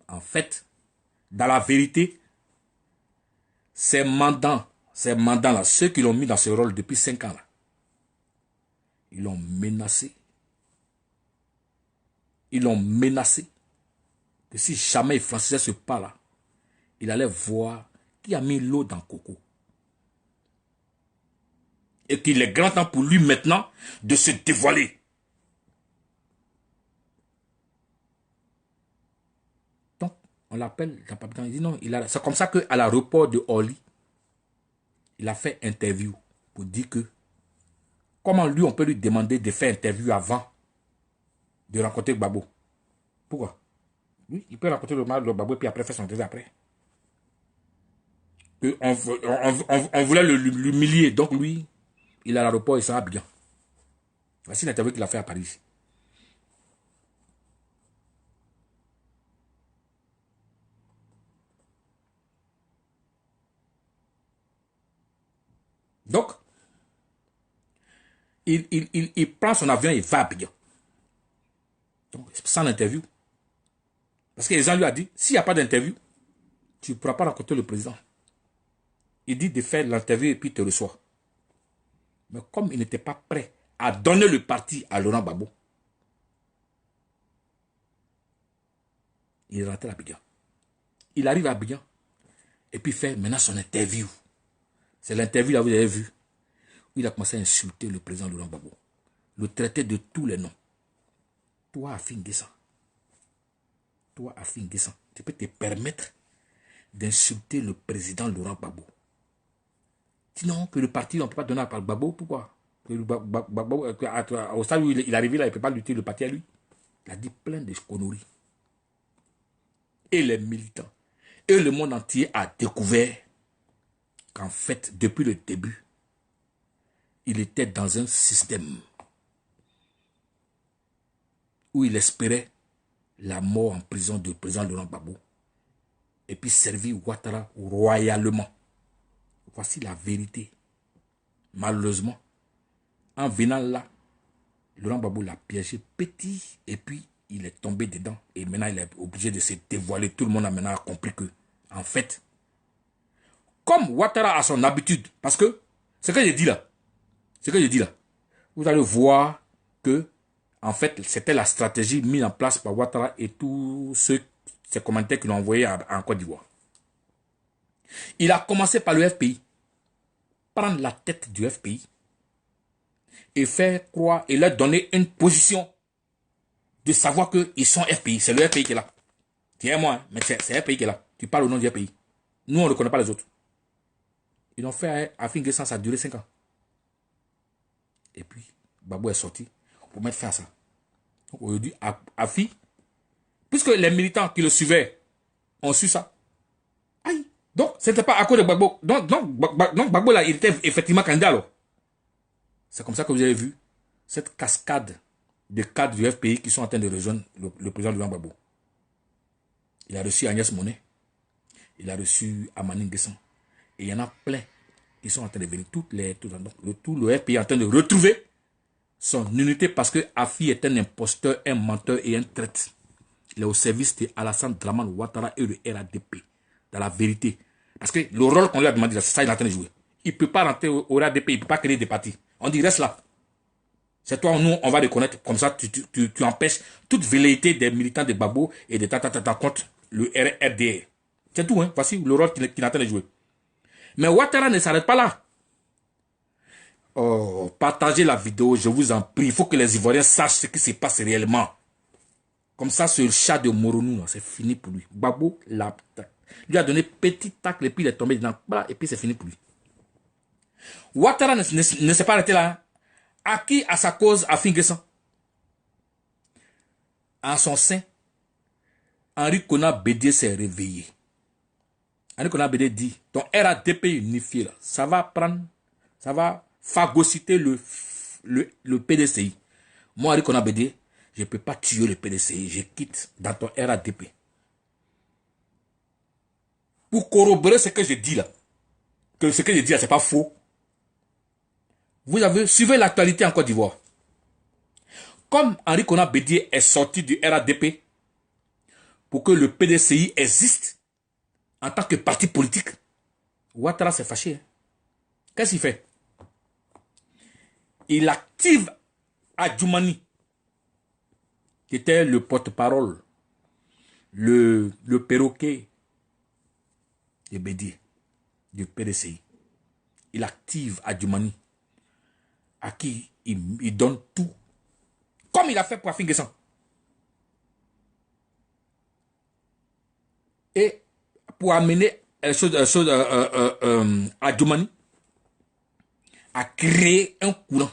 En fait, dans la vérité, ces mandants-là, ceux qui l'ont mis dans ce rôle depuis 5 ans, là, ils l'ont menacé. Ils l'ont menacé que si jamais il franchissait ce pas-là, il allait voir qui a mis l'eau dans le coco. Et qu'il est grand temps pour lui maintenant de se dévoiler. Donc, on l'appelle, il dit non, c'est comme ça qu'à l'aéroport de Orly, il a fait interview pour dire que comment lui, on peut lui demander de faire interview avant de rencontrer Gbagbo. Pourquoi? Oui, il peut rencontrer le Gbagbo et puis après faire son interview après. On voulait l'humilier, donc lui, il est à l'aéroport, il sera bien. Voici l'interview qu'il a fait à Paris. Donc, il prend son avion et il va à Abidjan. Donc, sans l'interview. Parce que les gens lui ont dit, s'il n'y a pas d'interview, tu ne pourras pas rencontrer le président. Il dit de faire l'interview et puis il te reçoit. Mais comme il n'était pas prêt à donner le parti à Laurent Gbagbo, il est rentré à Abidjan. Il arrive à Abidjan et puis fait maintenant son interview. C'est l'interview là, vous avez vu, où il a commencé à insulter le président Laurent Gbagbo. Le traiter de tous les noms. Toi, Afin Guessan. Toi, Afin Guessan, tu peux te permettre d'insulter le président Laurent Gbagbo. Dis non, que le parti, on ne peut pas donner à Gbagbo. Pourquoi? Que le Gbagbo, au stade où il est arrivé là, il ne peut pas lutter le parti à lui. Il a dit plein de conneries. Et les militants, et le monde entier a découvert qu'en fait, depuis le début, il était dans un système où il espérait la mort en prison du président Laurent Gbagbo et puis servir Ouattara royalement. Voici la vérité. Malheureusement, en venant là, Laurent Gbagbo l'a piégé petit et puis il est tombé dedans et maintenant il est obligé de se dévoiler. Tout le monde a maintenant compris que, en fait, comme Ouattara a son habitude, parce que ce que je dis là, vous allez voir que, en fait, c'était la stratégie mise en place par Ouattara et tous ces commentaires qu'il a envoyés en Côte d'Ivoire. Il a commencé par le FPI, prendre la tête du FPI et faire croire et leur donner une position de savoir qu'ils sont FPI. C'est le FPI qui est là. Tiens-moi, hein, mais c'est le FPI qui est là. Tu parles au nom du FPI. Nous, on ne reconnaît pas les autres. Ils l'ont fait à Afin Guessan, ça a duré 5 ans. Et puis, Gbagbo est sorti pour mettre fin à ça. Donc, aujourd'hui, Afi, puisque les militants qui le suivaient ont su ça, aïe, donc, ce n'était pas à cause de Gbagbo. Donc Gbagbo, là, il était effectivement candidat, alors. C'est comme ça que vous avez vu cette cascade de cadres du FPI qui sont en train de rejoindre le président Laurent Gbagbo. Il a reçu Agnès Monet. Il a reçu Amani Guessan. Et il y en a plein qui sont en train de venir. Tout le FPI est en train de retrouver son unité parce que Afi est un imposteur, un menteur et un traître. Il est au service de Alassane Dramane Ouattara et le RADP. Dans la vérité. Parce que le rôle qu'on lui a demandé, c'est ça qu'il est en train de jouer. Il ne peut pas rentrer au RADP, il ne peut pas créer des partis. On dit reste là. C'est toi, nous, on va reconnaître. Comme ça, tu empêches toute velléité des militants de Gbagbo et de contre le RDR. C'est tout, hein. Voici le rôle qu'il est en train de jouer. Mais Ouattara ne s'arrête pas là. Oh, partagez la vidéo, je vous en prie. Il faut que les Ivoiriens sachent ce qui se passe réellement. Comme ça, ce chat de Moronou, c'est fini pour lui. Gbagbo lui a donné petit tacle et puis il est tombé dedans. Et puis c'est fini pour lui. Ouattara ne s'est pas arrêté là. À qui, à sa cause, Afin Guessan? En son sein, Henri Konan Bédié s'est réveillé. Henri Konan Bédié dit, ton RADP unifié, là, ça va phagocyter le PDCI. Moi, Henri Konan Bédié, je ne peux pas tuer le PDCI, je quitte dans ton RADP. Pour corroborer ce que je dis là, que ce que je dis là, ce n'est pas faux. Suivez l'actualité en Côte d'Ivoire. Comme Henri Konan Bédié est sorti du RADP pour que le PDCI existe en tant que parti politique, Ouattara s'est fâché. Hein? Qu'est-ce qu'il fait? Il active Adjoumani, qui était le porte-parole, le perroquet de Bédié, du PDCI. Il active Adjoumani, à qui il donne tout, comme il a fait pour Afin Guessan. Et pour amener Adjoumani à créer un courant.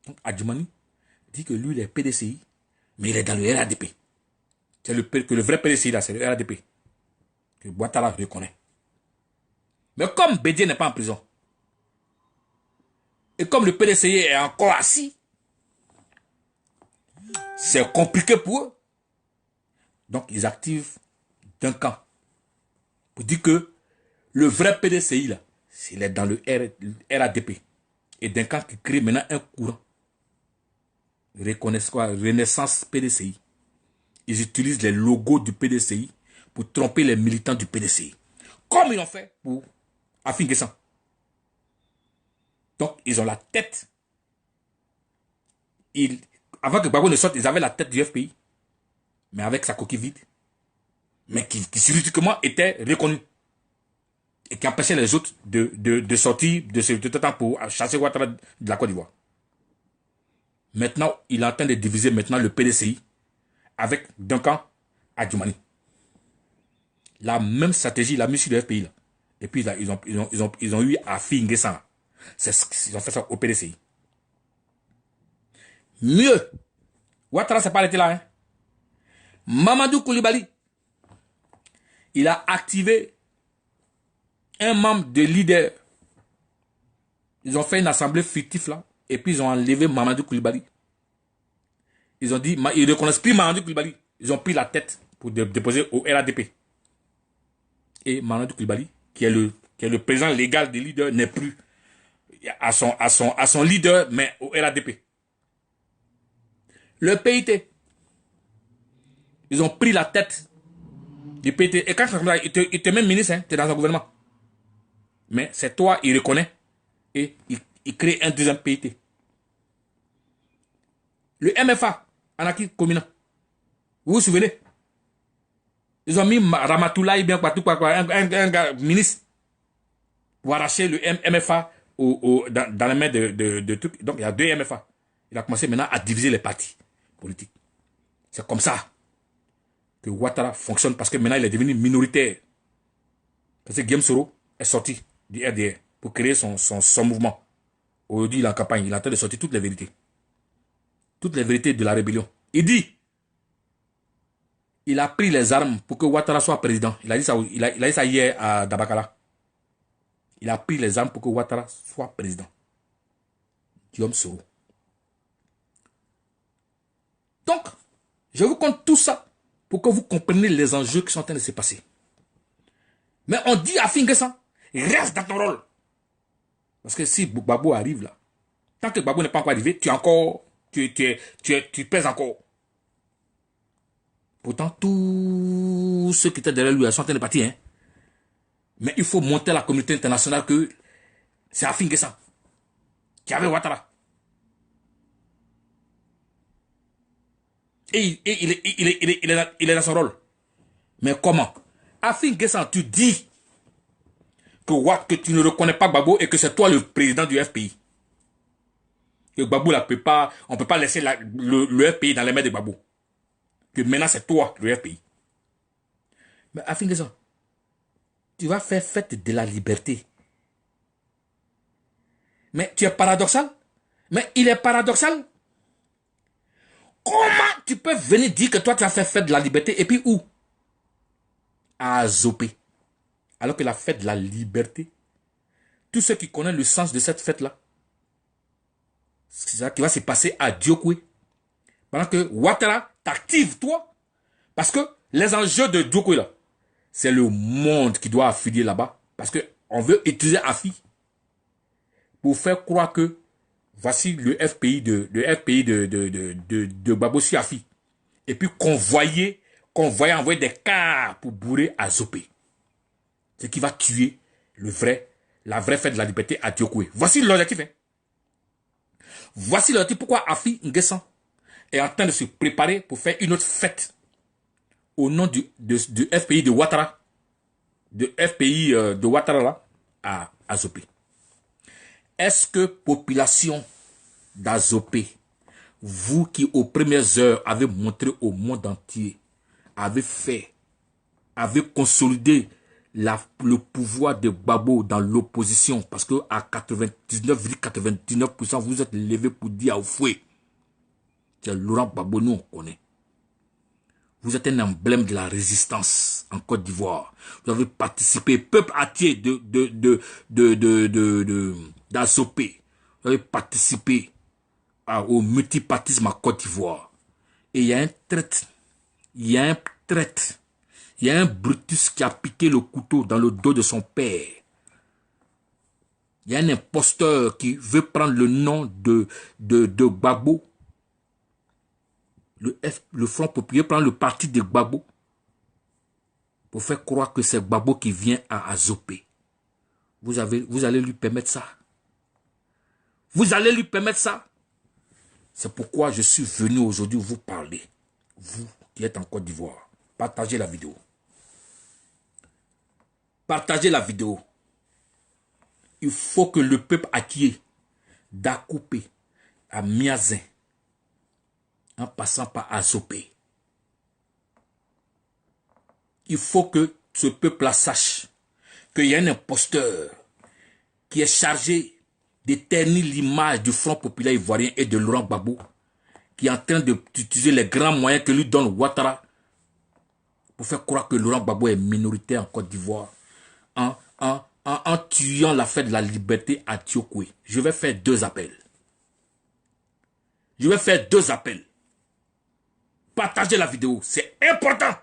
Donc Adjoumani dit que lui, il est PDCI, mais il est dans le RADP. C'est que le vrai PDCI, là, c'est le RADP. Que Ouattara reconnaît. Mais comme Bédié n'est pas en prison, et comme le PDCI est encore assis, c'est compliqué pour eux. Donc, ils activent d'un camp. Pour dire que le vrai PDCI, là, il est dans le RADP. Et d'un camp qui crée maintenant un courant. Renaissance PDCI. Ils utilisent les logos du PDCI pour tromper les militants du PDC. Comme ils l'ont fait pour Afin Guessan. Donc, ils ont la tête. Avant que Gbagbo ne sorte, ils avaient la tête du FPI. Mais avec sa coquille vide. Mais qui juridiquement était reconnu. Et qui empêchait les autres de sortir de ce temps pour chasser Ouattara de la Côte d'Ivoire. Maintenant, il est en train de diviser maintenant le PDCI avec Duncan Adjumani. La même stratégie, la mise sur le FPI. Là. Et puis là, ils ont eu Afin Guessan. Ils ont fait ça au PDCI. Mieux, Ouattara s'est pas arrêté là. Hein. Mamadou Koulibaly, il a activé un membre de leader. Ils ont fait une assemblée fictive là. Et puis ils ont enlevé Mamadou Koulibaly. Ils ont dit, ils ne reconnaissent plus Mamadou Koulibaly. Ils ont pris la tête pour déposer au RADP. Et Mamadou Koulibaly, qui est le président légal des leaders, n'est plus à son leader, mais au RADP. Le PIT, ils ont pris la tête du PIT. Et quand il te même ministre, hein, tu es dans un gouvernement. Mais c'est toi, il reconnaît. Et il crée un deuxième PIT. Le MFA, Anaki Komina. Vous vous souvenez? Ils ont mis Ramatoulaye bien un gars ministre pour arracher le MFA dans les mains de trucs. Donc il y a 2 MFA. Il a commencé maintenant à diviser les partis politiques. C'est comme ça que Ouattara fonctionne parce que maintenant il est devenu minoritaire. Parce que Guillaume Soro est sorti du RDR pour créer son mouvement. Aujourd'hui il est en campagne, il est en train de sortir toutes les vérités. Toutes les vérités de la rébellion. Il dit, il a pris les armes pour que Ouattara soit président. Il a dit ça hier à Dabakala. Il a pris les armes pour que Ouattara soit président. Guillaume Soro. Donc, je vous compte tout ça pour que vous compreniez les enjeux qui sont en train de se passer. Mais on dit à Afin Guessan, reste dans ton rôle. Parce que si Gbagbo arrive là, tant que Gbagbo n'est pas encore arrivé, tu pèses encore. Pourtant, tous ceux qui étaient derrière lui sont en train de partir. Hein. Mais il faut montrer à la communauté internationale que c'est Afin Guessan qui avait Ouattara. Et il est dans son rôle. Mais comment? Afin Guessan, tu dis que tu ne reconnais pas Gbagbo et que c'est toi le président du FPI. Que Gbagbo on ne peut pas laisser le FPI dans les mains de Gbagbo. Que maintenant c'est toi le FPI. Mais Afin Guessan, tu vas faire fête de la liberté. Mais tu es paradoxal. Mais il est paradoxal. Comment tu peux venir dire que toi tu as fait fête de la liberté et puis où? À Zopé. Alors que la fête de la liberté, tous ceux qui connaissent le sens de cette fête-là, c'est ça qui va se passer à Diokwe. Pendant que Ouattara t'active toi. Parce que les enjeux de Diokwe là, c'est le monde qui doit affilier là-bas. Parce qu'on veut utiliser Afi pour faire croire que voici le FPI de Gbagbo sur Afi. Et puis envoyer des cars pour bourrer à Zopé. Ce qui va tuer la vraie fête de la liberté à Diokwe. Voici l'objectif. Hein. Voici l'objectif pourquoi Afin Guessan est en train de se préparer pour faire une autre fête au nom du FPI de Ouattara. De FPI de Ouattara là, à Zopé. Est-ce que population d'Azopé, vous qui aux premières heures avez montré au monde entier, avez consolidé le pouvoir de Gbagbo dans l'opposition, parce que à 99,99% vous êtes levé pour dire au fouet, c'est Laurent Gbagbo, nous on connaît. Vous êtes un emblème de la résistance en Côte d'Ivoire. Vous avez participé, peuple entier d'Azopé. Vous avez participé au multipartisme en Côte d'Ivoire. Et il y a un traître. Il y a un Brutus qui a piqué le couteau dans le dos de son père. Il y a un imposteur qui veut prendre le nom de Gbagbo. Le Front populaire prend le parti de Gbagbo. pour faire croire que c'est Gbagbo qui vient à Azopé. Vous allez lui permettre ça. Vous allez lui permettre ça. C'est pourquoi je suis venu aujourd'hui vous parler. Vous qui êtes en Côte d'Ivoire, partagez la vidéo. Partagez la vidéo. Il faut que le peuple acquiert d'Akoupé à Miazin, en passant par Azopé. Il faut que ce peuple-là sache qu'il y a un imposteur qui est chargé de ternir l'image du Front populaire ivoirien et de Laurent Gbagbo, qui est en train d'utiliser les grands moyens que lui donne Ouattara pour faire croire que Laurent Gbagbo est minoritaire en Côte d'Ivoire, en tuant la fête de la liberté à Tiokwe. Je vais faire 2 appels. Je vais faire 2 appels. Partagez la vidéo, c'est important.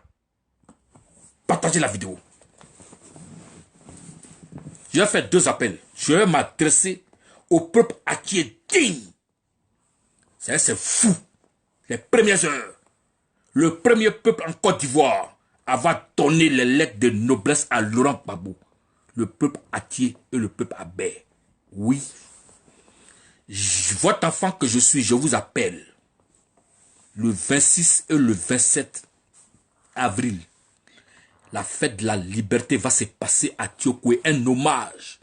Partagez la vidéo. Je vais faire 2 appels. Je vais m'adresser au peuple à qui est digne. C'est fou. Les premières heures. Le premier peuple en Côte d'Ivoire va donner les lettres de noblesse à Laurent Gbagbo. Le peuple Atié et le peuple Abé. Oui. Votre enfant que je suis, je vous appelle. Le 26 et le 27 avril. La fête de la liberté va se passer à Tiokwe. Un hommage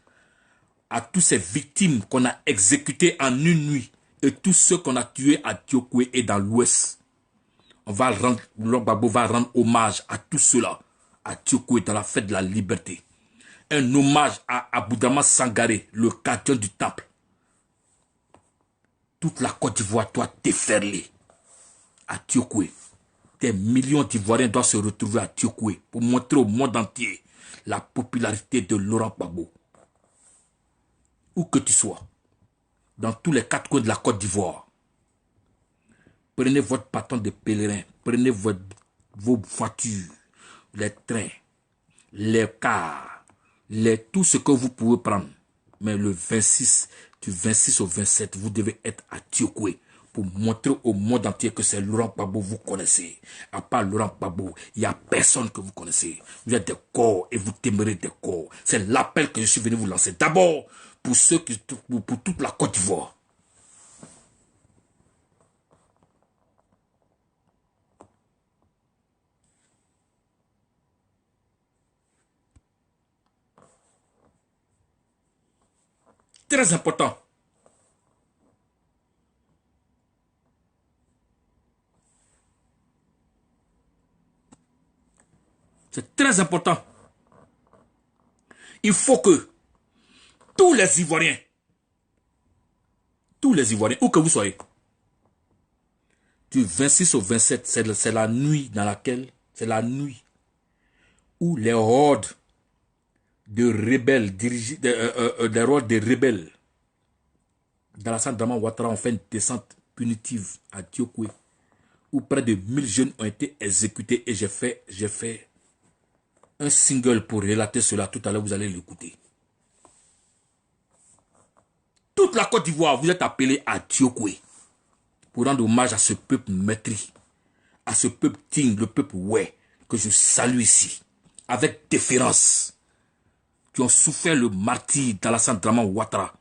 à toutes ces victimes qu'on a exécutées en une nuit. Et tous ceux qu'on a tués à Tiokwe et dans l'ouest. Laurent Gbagbo va rendre hommage à tout cela. À Tiokwe dans la fête de la liberté. Un hommage à Aboudama Sangaré, le gardien du temple. Toute la Côte d'Ivoire doit déferler à Tiokwe. Des millions d'Ivoiriens doivent se retrouver à Tiokwe pour montrer au monde entier la popularité de Laurent Gbagbo. Où que tu sois, dans tous les 4 coins de la Côte d'Ivoire, prenez votre bâton de pèlerin, prenez vos voitures, les trains, les cars, tout ce que vous pouvez prendre. Mais le 26, du 26 au 27, vous devez être à Tiokwe pour montrer au monde entier que c'est Laurent Gbagbo vous connaissez. À part Laurent Gbagbo, il n'y a personne que vous connaissez. Vous êtes des corps et vous témerez des corps. C'est l'appel que je suis venu vous lancer. D'abord, pour toute la Côte d'Ivoire. Très important. C'est très important. Il faut que tous les Ivoiriens, où que vous soyez, du 26 au 27, c'est la nuit dans laquelle, c'est la nuit où les hordes de rebelles, des hordes de rebelles d'Alassane Draman Ouattara ont fait une descente punitive à Tiokwe, où près de 1000 jeunes ont été exécutés et j'ai fait un single pour relater cela. Tout à l'heure, vous allez l'écouter. Toute la Côte d'Ivoire, vous êtes appelés à Tiokwe pour rendre hommage à ce peuple maîtris, à ce peuple digne, le peuple ouais, que je salue ici, avec déférence, qui ont souffert le martyre d'Alassane Draman Ouattara.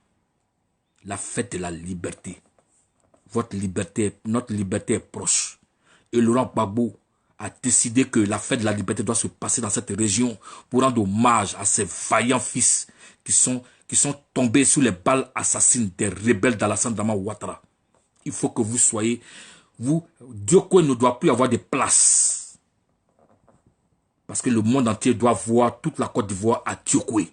La fête de la liberté. Votre liberté, notre liberté est proche. Et Laurent Gbagbo a décidé que la fête de la liberté doit se passer dans cette région pour rendre hommage à ces vaillants fils qui sont tombés sous les balles assassines des rebelles d'Alassane Draman Ouattara. Il faut que vous soyez, Tiokwe ne doit plus avoir de place. Parce que le monde entier doit voir toute la Côte d'Ivoire à Tiokwe.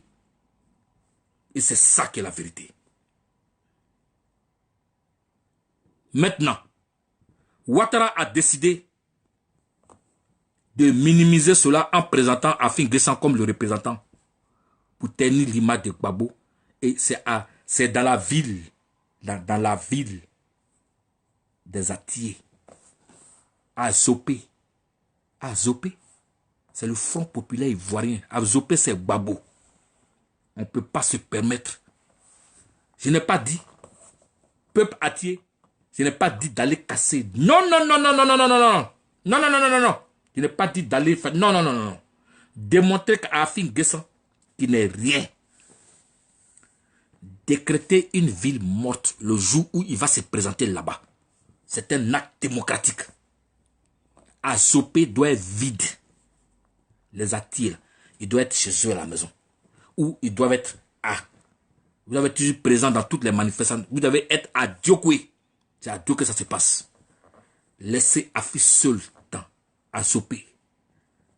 Et c'est ça qui est la vérité. Maintenant, Ouattara a décidé de minimiser cela en présentant Afin Guessan comme le représentant pour tenir l'image de Gbagbo. Et c'est dans la ville, dans la ville des Atiés, à Azopé. Azopé, c'est le Front populaire ivoirien. Azopé, c'est Gbagbo. On ne peut pas se permettre. Je n'ai pas dit, peuple Atié, je n'ai pas dit d'aller casser. Non, non, non, non, non, non, non, non, non, non, non, non, non, non, non. Je n'ai pas dit d'aller faire. Non, non, non, non. démontrer qu'Afin Guessan, qui n'est rien, décréter une ville morte le jour où il va se présenter là-bas. C'est un acte démocratique. Azopé doit être vide. Les attire. Ils doivent être chez eux à la maison. Ou ils doivent être à. Vous devez être toujours présent dans toutes les manifestations. Vous devez être à Diokwe. C'est à Diokwe que ça se passe. Laissez Afi seul dans Azopé.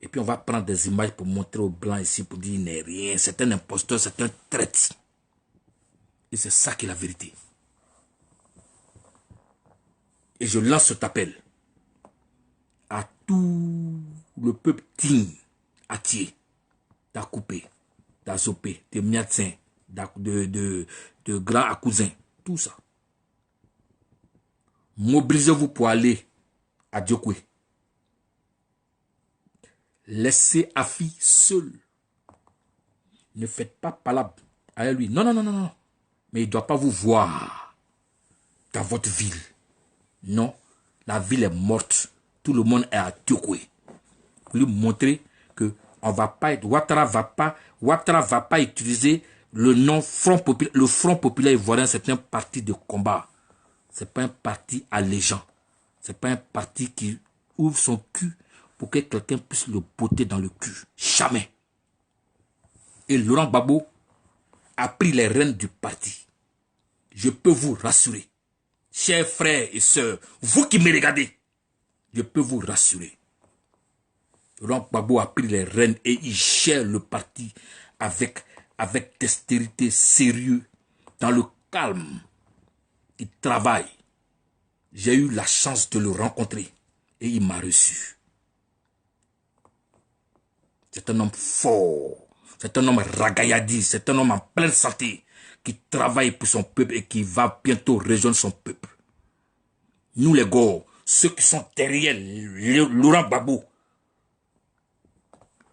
Et puis on va prendre des images pour montrer aux Blancs ici pour dire il n'est rien. C'est un imposteur, c'est un traître. Et c'est ça qui est la vérité. Et je lance cet appel à tout le peuple digne, Atié, d'Akoupé, d'Azopé, de Miatsin, de Grand Akousin, tout ça. Mobilisez-vous pour aller à Diokwe. Laissez Afi seul. Ne faites pas palabre à lui. Non, non, non, non, non. Mais il ne doit pas vous voir dans votre ville. Non, la ville est morte. Tout le monde est à Diokwe. Pour lui montrer que on va pas être, Ouattara va pas utiliser le nom Front Populaire. Le Front Populaire Ivoirien, c'est un parti de combat. C'est pas un parti allégeant. C'est pas un parti qui ouvre son cul pour que quelqu'un puisse le botter dans le cul. Jamais. Et Laurent Gbagbo a pris les rênes du parti. Je peux vous rassurer, chers frères et sœurs, vous qui me regardez, je peux vous rassurer. Laurent Gbagbo a pris les rênes et il gère le parti avec dextérité, sérieux, dans le calme. Il travaille. J'ai eu la chance de le rencontrer et il m'a reçu. C'est un homme fort, c'est un homme ragaillardi, c'est un homme en pleine santé qui travaille pour son peuple et qui va bientôt rejoindre son peuple. Nous les gars, ceux qui sont derrière Laurent Gbagbo,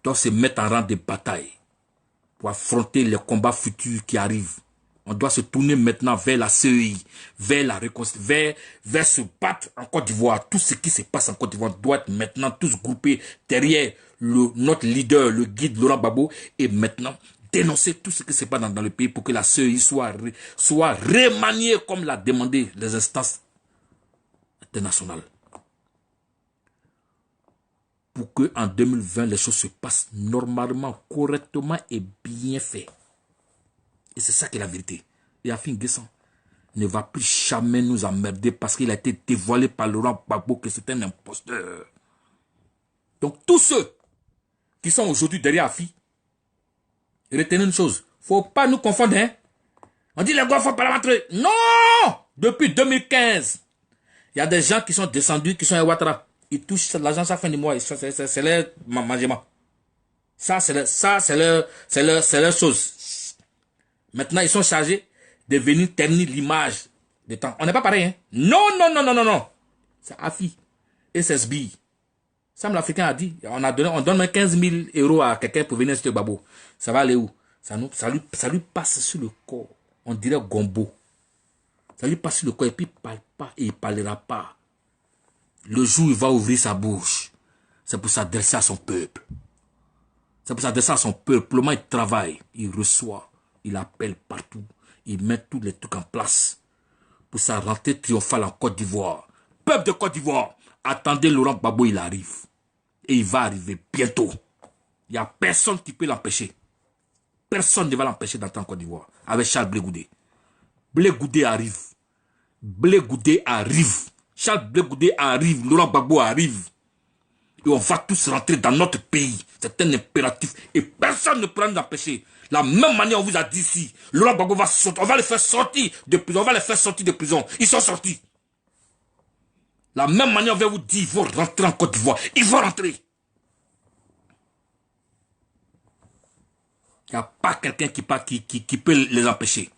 doivent se mettre en rang de bataille pour affronter les combats futurs qui arrivent. On doit se tourner maintenant vers la CEI, vers la réconciliation, vers se battre en Côte d'Ivoire. Tout ce qui se passe en Côte d'Ivoire doit être maintenant tous groupés derrière notre leader, le guide Laurent Gbagbo, et maintenant dénoncer tout ce qui se passe dans le pays pour que la CEI soit remaniée comme l'a demandé les instances internationales. Pour que en 2020, les choses se passent normalement, correctement et bien fait. Et c'est ça qui est la vérité. Et Afin Guessan ne va plus jamais nous emmerder parce qu'il a été dévoilé par Laurent Gbagbo que c'est un imposteur. Donc tous ceux qui sont aujourd'hui derrière Afi, retenez une chose, faut pas nous confondre. Hein? On dit les gars, faut pas rentrer. Non! Depuis 2015, il y a des gens qui sont descendus, qui sont à Ouattara. Ils touchent l'argent chaque fin du mois. C'est leur mangement. Ça, c'est leur chose. Maintenant, ils sont chargés de venir ternir l'image de temps. On n'est pas pareil, hein? Non, non, non, non, non, non. C'est Afi. SSB. Sam l'Africain a dit, on donne même 15 000 € à quelqu'un pour venir sur le Gbagbo. Ça va aller où? Ça lui passe sur le corps. On dirait Gombo. Ça lui passe sur le corps et puis il ne parle pas et il ne parlera pas. Le jour où il va ouvrir sa bouche, c'est pour s'adresser à son peuple. C'est pour s'adresser à son peuple. Pour le moment, il travaille, il reçoit, il appelle partout. Il met tous les trucs en place pour sa rentrée triomphale en Côte d'Ivoire. Peuple de Côte d'Ivoire, attendez Laurent Gbagbo, il arrive. Et il va arriver bientôt. Il n'y a personne qui peut l'empêcher. Personne ne va l'empêcher d'entrer en Côte d'Ivoire. Avec Charles Blé Goudé. Blé Goudé arrive. Blé Goudé arrive. Charles Blé Goudé arrive. Laurent Gbagbo arrive. Et on va tous rentrer dans notre pays. C'est un impératif. Et personne ne pourra nous empêcher. La même manière on vous a dit ici. Laurent Gbagbo va sortir. On va les faire sortir de prison. On va les faire sortir de prison. Ils sont sortis. La même manière on va vous dire. Ils vont rentrer en Côte d'Ivoire. Ils vont rentrer. Il n'y a pas quelqu'un qui peut les empêcher.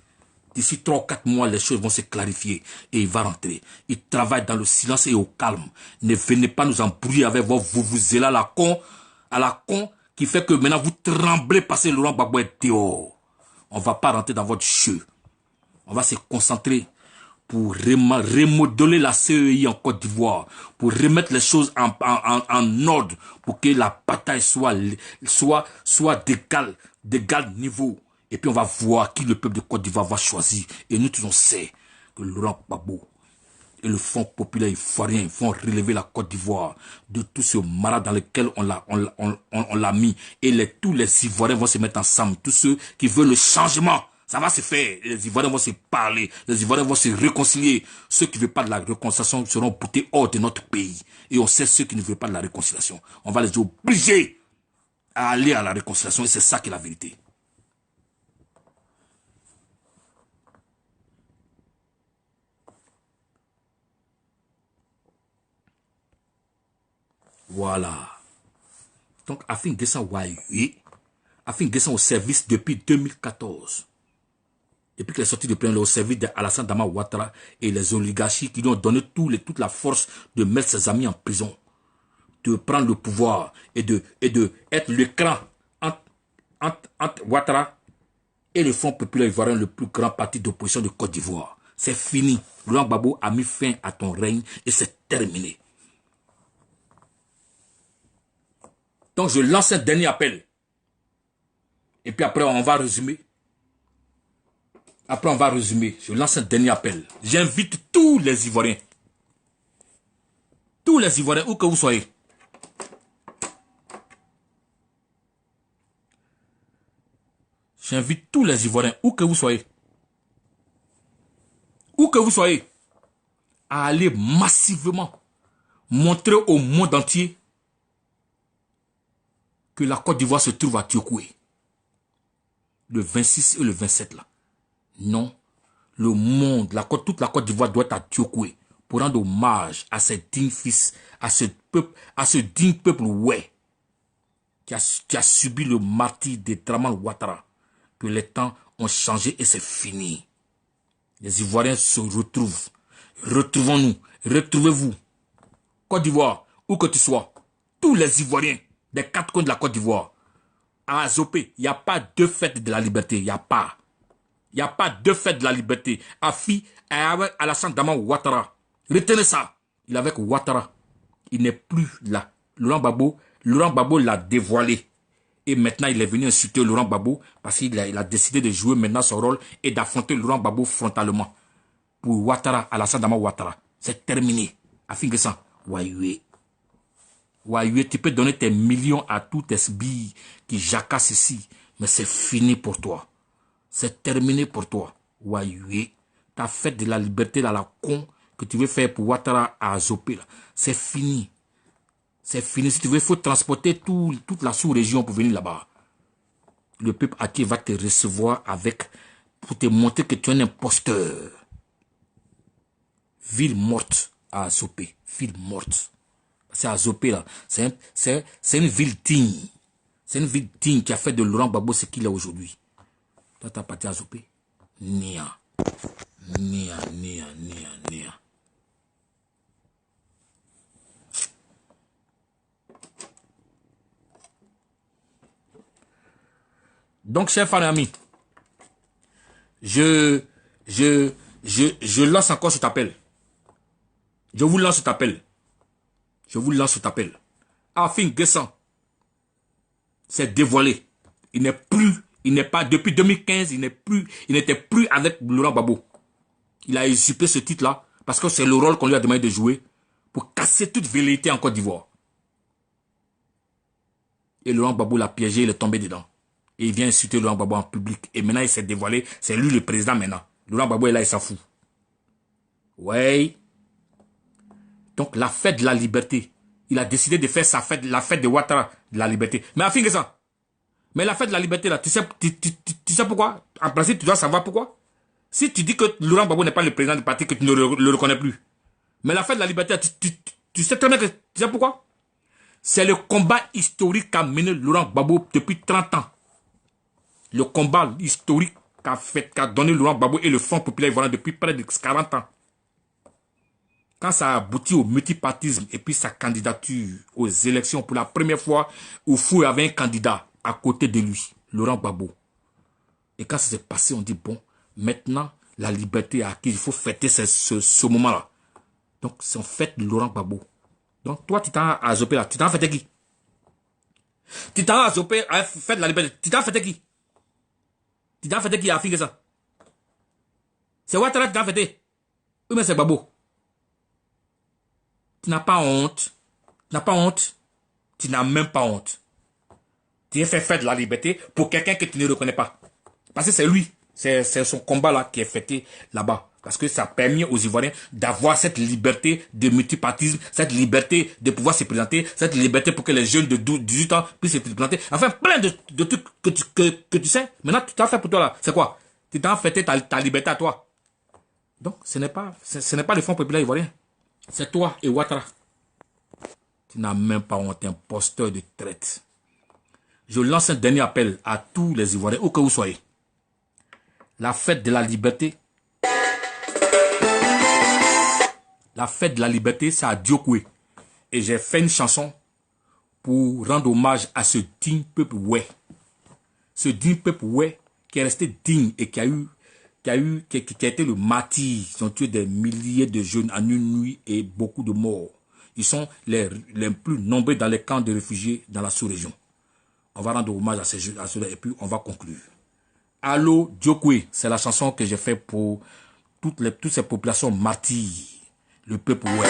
D'ici 3 ou 4 mois, les choses vont se clarifier et il va rentrer. Il travaille dans le silence et au calme. Ne venez pas nous embrouiller avec vos vous-vous-là à la con qui fait que maintenant vous tremblez parce que Laurent Gbagbo est dehors. On ne va pas rentrer dans votre jeu. On va se concentrer pour remodeler la CEI en Côte d'Ivoire, pour remettre les choses en ordre, pour que la bataille soit d'égal niveau. Et puis on va voir qui le peuple de Côte d'Ivoire va choisir. Et nous tous on sait que Laurent Gbagbo et le Front populaire ivoirien vont relever la Côte d'Ivoire de tout ce maras dans lequel on l'a mis. Et tous les Ivoiriens vont se mettre ensemble. Tous ceux qui veulent le changement, ça va se faire. Les Ivoiriens vont se parler. Les Ivoiriens vont se réconcilier. Ceux qui ne veulent pas de la réconciliation seront boutés hors de notre pays. Et on sait ceux qui ne veulent pas de la réconciliation. On va les obliger à aller à la réconciliation. Et c'est ça qui est la vérité. Voilà. Donc, Afin Guessan Wayue, Afin Guessan au service depuis 2014. Depuis qu'il est sorti de prison, au service d'Alassane Dama Ouattara et les oligarchies qui lui ont donné toute la force de mettre ses amis en prison, de prendre le pouvoir et de être l'écran entre Ouattara et le Front populaire ivoirien, le plus grand parti d'opposition de Côte d'Ivoire. C'est fini. Laurent Gbagbo a mis fin à ton règne et c'est terminé. Donc, je lance un dernier appel. Et puis après, on va résumer. Après, on va résumer. Je lance un dernier appel. J'invite tous les Ivoiriens. Tous les Ivoiriens, où que vous soyez. J'invite tous les Ivoiriens, où que vous soyez. Où que vous soyez. À aller massivement montrer au monde entier que la Côte d'Ivoire se trouve à Tiokoué. Le 26 et le 27 là. Non. Le monde, toute la Côte d'Ivoire doit être à Tiokoué pour rendre hommage à ces dignes fils, à ce digne peuple ouais, qui a subi le martyre de Draman Ouattara. Que les temps ont changé et c'est fini. Les Ivoiriens se retrouvent. Retrouvons-nous. Retrouvez-vous. Côte d'Ivoire, où que tu sois. Tous les Ivoiriens des 4 coins de la Côte d'Ivoire. À Azopé, il n'y a pas de fête de la liberté. Il n'y a pas. Il n'y a pas de fête de la liberté. Afi, avec Alassane Dama Ouattara. Retenez ça. Il est avec Ouattara. Il n'est plus là. Laurent Gbagbo l'a dévoilé. Et maintenant, il est venu insulter Laurent Gbagbo parce qu'il a décidé de jouer maintenant son rôle et d'affronter Laurent Gbagbo frontalement. Pour Ouattara, Alassane Dama Ouattara. C'est terminé. Afin que ça, Wayue. Wayue, tu peux donner tes millions à tous tes sbilles qui jacassent ici. Mais c'est fini pour toi. C'est terminé pour toi. Wayue. Ta fête de la liberté, là, la con que tu veux faire pour Ouattara à Azopé, c'est fini. C'est fini. Si tu veux, il faut transporter toute la sous-région pour venir là-bas. Le peuple à qui va te recevoir pour te montrer que tu es un imposteur. Ville morte à Azopé. Ville morte. C'est Azopé là. C'est une ville digne. C'est une ville digne qui a fait de Laurent Gbagbo ce qu'il est aujourd'hui. Toi, t'as parti à Azopé. Nia. Nia. Donc, chers fans et amis, je lance encore cet appel. Je vous lance cet appel. Afin Guessan s'est dévoilé. Il n'est pas, depuis 2015, il n'était plus avec Laurent Gbagbo. Il a usurpé ce titre-là parce que c'est le rôle qu'on lui a demandé de jouer pour casser toute velléité en Côte d'Ivoire. Et Laurent Gbagbo l'a piégé, il est tombé dedans. Et il vient insulter Laurent Gbagbo en public. Et maintenant, il s'est dévoilé. C'est lui le président maintenant. Laurent Gbagbo est là, il s'en fout. Ouais. Donc, la fête de la liberté. Il a décidé de faire la fête de Ouattara de la liberté. Mais à fin que ça. Mais la fête de la liberté, là, tu sais pourquoi? En principe, tu dois savoir pourquoi. Si tu dis que Laurent Gbagbo n'est pas le président du parti, que tu ne le reconnais plus. Mais la fête de la liberté, tu sais très bien que tu sais pourquoi? C'est le combat historique qu'a mené Laurent Gbagbo depuis 30 ans. Le combat historique qu'a donné Laurent Gbagbo et le Front populaire ivoirien depuis près de 40 ans. Quand ça a abouti au multipartisme et puis sa candidature aux élections pour la première fois, où Fou avait un candidat à côté de lui, Laurent Gbagbo. Et quand ça s'est passé, on dit, bon, maintenant, la liberté acquise. Il faut fêter ce moment-là. Donc, c'est en fête de Laurent Gbagbo. Donc, toi, tu t'en as azopé là. Tu t'en fêté qui? Tu t'en as azopé à fête de la liberté. Tu t'en fêté qui? Tu t'en fêté qui a fait ça? C'est Ouattara qui t'en fêté? Oui, mais c'est Gbagbo. Tu n'as pas honte. Tu n'as pas honte. Tu n'as même pas honte. Tu as fait fête de la liberté pour quelqu'un que tu ne reconnais pas. Parce que c'est lui. C'est son combat là qui est fêté là-bas. Parce que ça a permis aux Ivoiriens d'avoir cette liberté de multipartisme, cette liberté de pouvoir se présenter, cette liberté pour que les jeunes de 18 ans puissent se présenter. Enfin, plein de trucs que tu sais. Maintenant, tu t'as fait pour toi là. C'est quoi? Tu t'as fêté ta liberté à toi. Donc, ce n'est pas le Front populaire ivoirien. C'est toi et Ouattara. Tu n'as même pas honte, imposteur de traite. Je lance un dernier appel à tous les Ivoiriens, où que vous soyez. La fête de la liberté, c'est à Diokwe. Et j'ai fait une chanson pour rendre hommage à ce digne peuple ouais. Ce digne peuple ouais qui est resté digne et qui a été le martyr. Ils ont tué des milliers de jeunes en une nuit et beaucoup de morts. Ils sont les plus nombreux dans les camps de réfugiés dans la sous-région. On va rendre hommage à ceux-là et puis on va conclure. Allo Diokwe, c'est la chanson que j'ai fait pour toutes ces populations martyres. Le peuple ouais.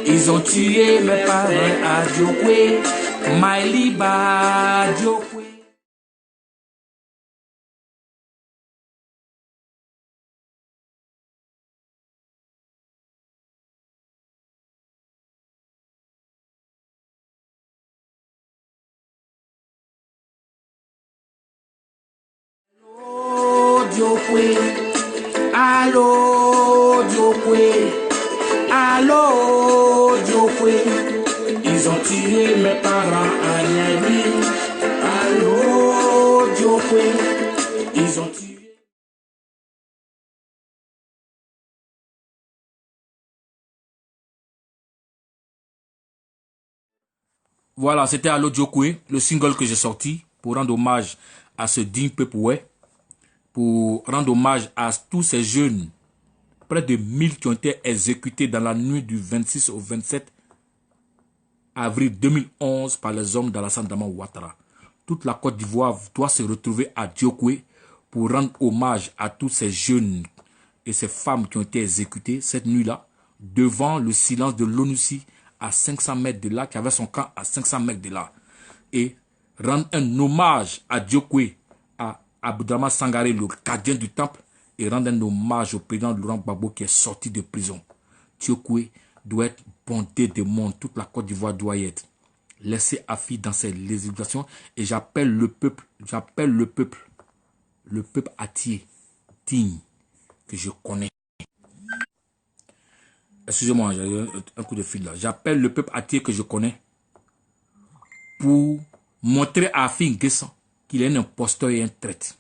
Ils ont tué mes parents à Diokwe, Maïliba Diokwe. Allo Diokwe, allo mes parents à Niamey, allô, Diokwe, ils ont tué. Voilà, c'était Allo Diokwe, le single que j'ai sorti pour rendre hommage à ce digne peuple, pour rendre hommage à tous ces jeunes, près de 1000 qui ont été exécutés dans la nuit du 26 au 27 avril 2011 par les hommes d'Alassane Dramane Ouattara. Toute la Côte d'Ivoire doit se retrouver à Diokwe pour rendre hommage à tous ces jeunes et ces femmes qui ont été exécutées cette nuit-là, devant le silence de l'ONUCI à 500 mètres de là, qui avait son camp à 500 mètres de là. Et rendre un hommage à Diokwe, à Aboudrama Sangaré, le gardien du temple, et rendre un hommage au président Laurent Gbagbo qui est sorti de prison. Diokwe doit être bondé de monde, toute la Côte d'Ivoire doit y être. Laissez Afi dans ses législations et j'appelle le peuple atier, digne, que je connais. Excusez-moi, j'ai un coup de fil là. J'appelle le peuple atier que je connais pour montrer à Afi N'Guessan qu'il est un imposteur et un traître.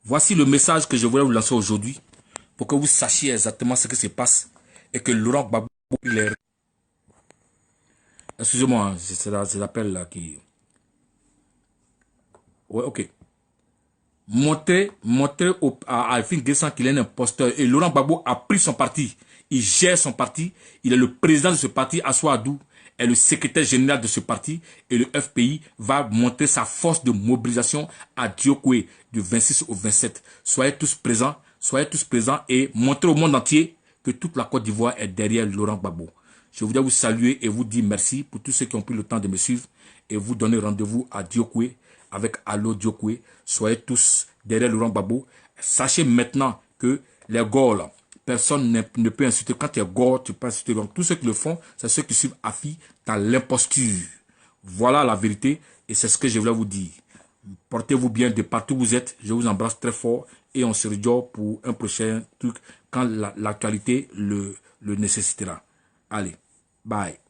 Voici le message que je voulais vous lancer aujourd'hui pour que vous sachiez exactement ce qui se passe et que Laurent Gbagbo il est... Excusez-moi, c'est l'appel là qui... Ouais, ok. Montrer à Afi N'Guessan qu'il est un imposteur. Et Laurent Gbagbo a pris son parti. Il gère son parti. Il est le président de ce parti. Assoua Adou est le secrétaire général de ce parti. Et le FPI va montrer sa force de mobilisation à Diokwe du 26 au 27. Soyez tous présents et montrez au monde entier que toute la Côte d'Ivoire est derrière Laurent Gbagbo. Je voudrais vous saluer et vous dire merci pour tous ceux qui ont pris le temps de me suivre et vous donner rendez-vous à Diokwe avec Allo Diokwe. Soyez tous derrière Laurent Gbagbo. Sachez maintenant que les Gaules, personne ne peut insulter. Quand tu es Gaule, tu peux insulter. Donc tous ceux qui le font, c'est ceux qui suivent Afi dans l'imposture. Voilà la vérité et c'est ce que je voulais vous dire. Portez-vous bien de partout où vous êtes. Je vous embrasse très fort et on se rejoint pour un prochain truc quand l'actualité le nécessitera. Allez, bye.